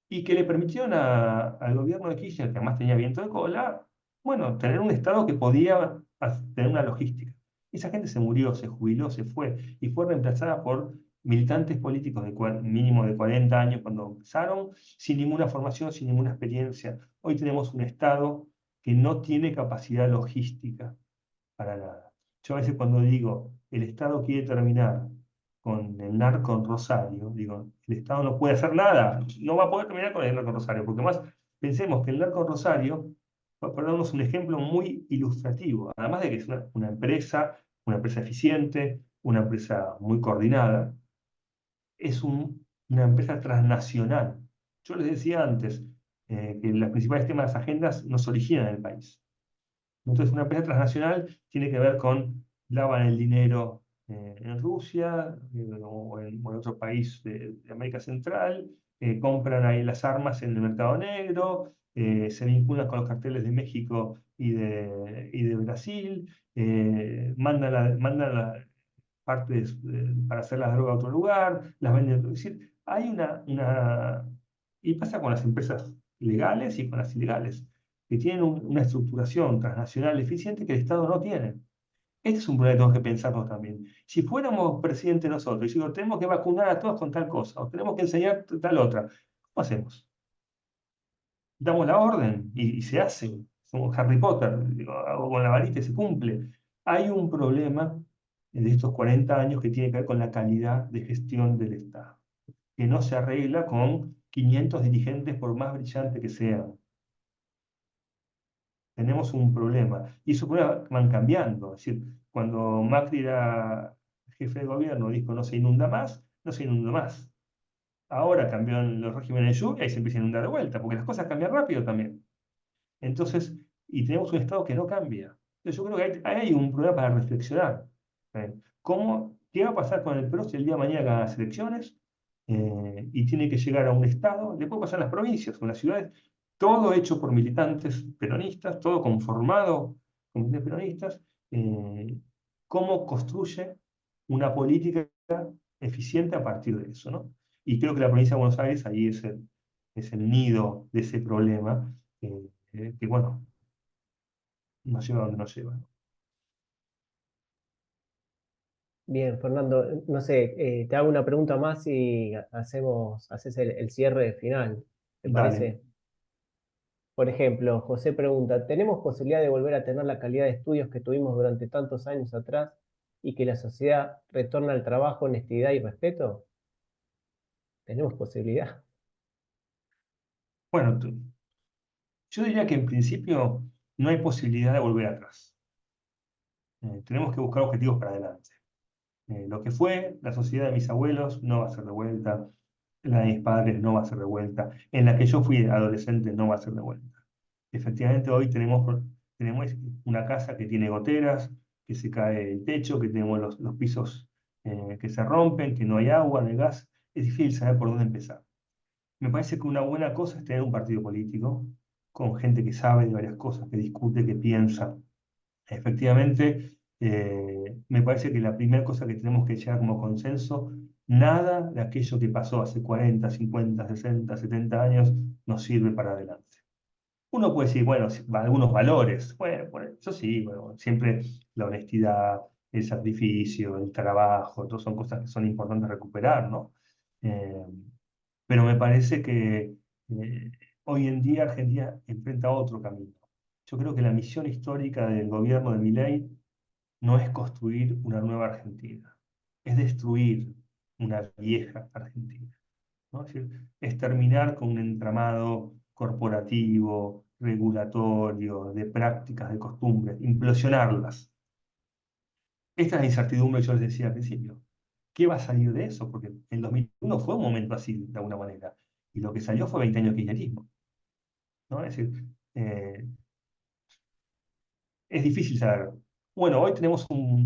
y que le permitieron al gobierno de Kirchner, que además tenía viento de cola, bueno, tener un Estado que podía tener una logística. Esa gente se murió, se jubiló, se fue, y fue reemplazada por militantes políticos de mínimo de 40 años cuando empezaron, sin ninguna formación, sin ninguna experiencia. Hoy tenemos un Estado que no tiene capacidad logística para nada. Yo a veces cuando digo, el Estado quiere terminar con el narco en Rosario, digo, el Estado no puede hacer nada, no va a poder terminar con el narco en Rosario, porque más pensemos que el narco en Rosario, para darnos un ejemplo muy ilustrativo, además de que es una empresa eficiente, una empresa muy coordinada, es una empresa transnacional. Yo les decía antes que los principales temas de las agendas no se originan en el país. Entonces, una empresa transnacional tiene que ver con lavan el dinero en Rusia o en otro país de América Central, compran ahí las armas en el mercado negro, se vinculan con los carteles de México y de Brasil, mandan partes para hacer las drogas a otro lugar, las venden. Es decir, hay y pasa con las empresas legales y con las ilegales que tienen una estructuración transnacional eficiente que el Estado no tiene. Este es un problema que tenemos que pensarnos también. Si fuéramos presidente nosotros y digo, tenemos que vacunar a todos con tal cosa, o tenemos que enseñar tal otra, ¿cómo hacemos? Damos la orden y se hace. Somos Harry Potter, digo, hago con la varita y se cumple. Hay un problema de estos 40 años que tiene que ver con la calidad de gestión del Estado, que no se arregla con 500 dirigentes por más brillante que sean. Tenemos un problema. Y esos problemas van cambiando. Es decir, cuando Macri era jefe de gobierno, dijo no se inunda más, no se inunda más. Ahora cambiaron los regímenes de lluvia y se empieza a inundar de vuelta, porque las cosas cambian rápido también. Entonces, y tenemos un Estado que no cambia. Entonces, yo creo que hay un problema para reflexionar. ¿Qué va a pasar con el PRO si el día de mañana gana las elecciones y tiene que llegar a un Estado? Le puede pasar en las provincias o en las ciudades, todo hecho por militantes peronistas, todo conformado por militantes peronistas. eh, ¿Cómo construye una política eficiente a partir de eso, ¿no? Y creo que la provincia de Buenos Aires ahí es el nido de ese problema, que bueno, nos lleva a donde nos lleva. Bien, Fernando, no sé, te hago una pregunta más y haces el cierre final, ¿te Dale. parece? Por ejemplo, José pregunta, ¿tenemos posibilidad de volver a tener la calidad de estudios que tuvimos durante tantos años atrás y que la sociedad retorne al trabajo, honestidad y respeto? ¿Tenemos posibilidad? Bueno, yo diría que en principio no hay posibilidad de volver atrás. Tenemos que buscar objetivos para adelante. Lo que fue la sociedad de mis abuelos no va a ser de vuelta, la de mis padres no va a ser de vuelta, en la que yo fui adolescente no va a ser de vuelta. Efectivamente, hoy tenemos una casa que tiene goteras, que se cae el techo, que tenemos los pisos que se rompen, que no hay agua, no hay gas. Es difícil saber por dónde empezar. Me parece que una buena cosa es tener un partido político con gente que sabe de varias cosas, que discute, que piensa. Efectivamente, me parece que la primera cosa que tenemos que llegar como consenso, nada de aquello que pasó hace 40, 50, 60, 70 años nos sirve para adelante. Uno puede decir, bueno, algunos valores, bueno, eso sí, bueno, siempre la honestidad, el sacrificio, el trabajo, todas son cosas que son importantes recuperar, ¿no? Eh, pero me parece que hoy en día Argentina enfrenta otro camino. Yo creo que la misión histórica del gobierno de Milei no es construir una nueva Argentina, es destruir una vieja Argentina, ¿no? Es decir, es terminar con un entramado corporativo, regulatorio, de prácticas, de costumbres, implosionarlas. Esta es la incertidumbre que yo les decía al principio. ¿Qué va a salir de eso? Porque el 2001 fue un momento así, de alguna manera, y lo que salió fue 20 años de kirchnerismo, ¿no? Es decir, eh, es difícil saber. Bueno, hoy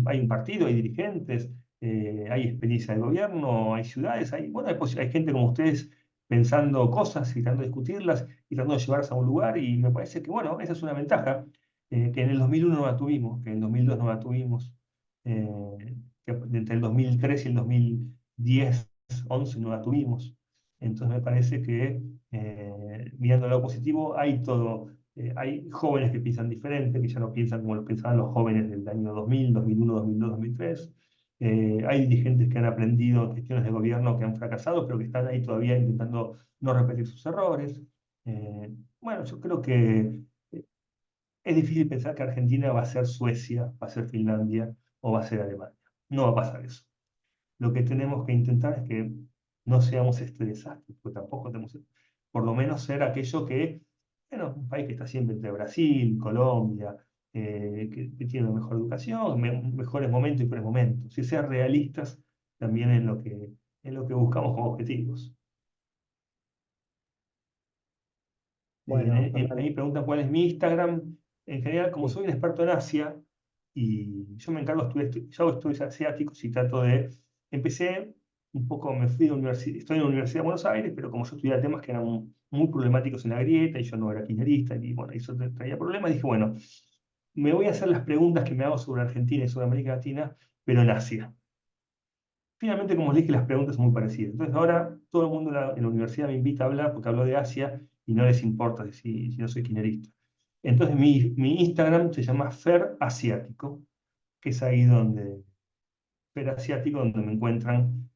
hay un partido, hay dirigentes, hay experiencia de gobierno, hay ciudades, bueno, hay gente como ustedes pensando cosas y tratando de discutirlas y tratando de llevarlas a un lugar y me parece que, bueno, esa es una ventaja, que en el 2001 no la tuvimos, que en el 2002 no la tuvimos, que entre el 2003 y el 2010, 11 no la tuvimos. Entonces me parece que, mirando lo positivo, hay jóvenes que piensan diferente, que ya no piensan como lo pensaban los jóvenes del año 2000, 2001, 2002, 2003. Hay dirigentes que han aprendido gestiones de gobierno que han fracasado, pero que están ahí todavía intentando no repetir sus errores. Bueno, yo creo que es difícil pensar que Argentina va a ser Suecia, va a ser Finlandia o va a ser Alemania. No va a pasar eso. Lo que tenemos que intentar es que no seamos este desastre, porque tampoco tenemos, por lo menos ser aquello que, bueno, un país que está siempre entre Brasil, Colombia, que tiene una mejor educación, mejores momentos y peores momentos, y ser realistas también en lo que buscamos como objetivos. Bueno, Ahí Fernando, preguntan cuál es mi Instagram. En general, como sí, soy un experto en Asia y yo me encargo de estudiar, yo hago estudios asiáticos y trato de, empecé un poco, me fui de universidad, estoy en la Universidad de Buenos Aires, pero como yo estudiaba temas que eran muy problemáticos en la grieta y yo no era kirchnerista y bueno, eso traía problemas, dije, bueno, me voy a hacer las preguntas que me hago sobre Argentina y sobre América Latina, pero en Asia. Finalmente, como les dije, las preguntas son muy parecidas. Entonces ahora todo el mundo en la universidad me invita a hablar porque hablo de Asia y no les importa si no soy kirchnerista. Entonces mi Instagram se llama Fer Asiático, que es ahí donde, Fer Asiático, donde me encuentran.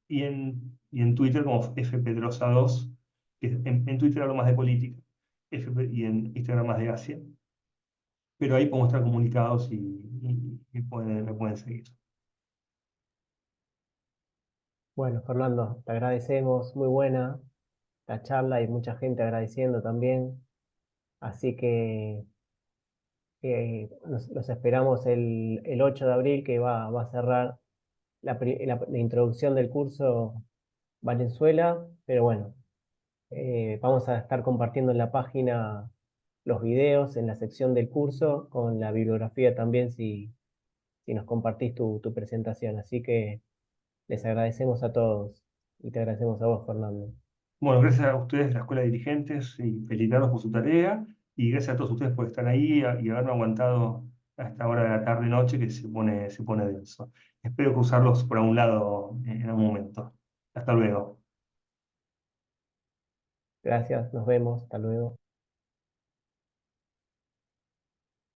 Y en Twitter como fpedrosa2, que en Twitter hablo más de política, y en Instagram más de Asia. Pero ahí podemos estar comunicados y me pueden seguir. bueno, Fernando, te agradecemos, muy buena la charla y mucha gente agradeciendo también. Así que los esperamos el 8 de abril que va a cerrar la introducción del curso Valenzuela, pero bueno, vamos a estar compartiendo en la página los videos en la sección del curso, con la bibliografía también si nos compartís tu presentación. Así que les agradecemos a todos y te agradecemos a vos, Fernando. Bueno, gracias a ustedes, la Escuela de Dirigentes, y felicitarlos por su tarea. Y gracias a todos ustedes por estar ahí y haberme aguantado a esta hora de la tarde-noche que se pone denso. Espero cruzarlos por algún lado en algún momento. Hasta luego. Gracias, nos vemos, hasta luego.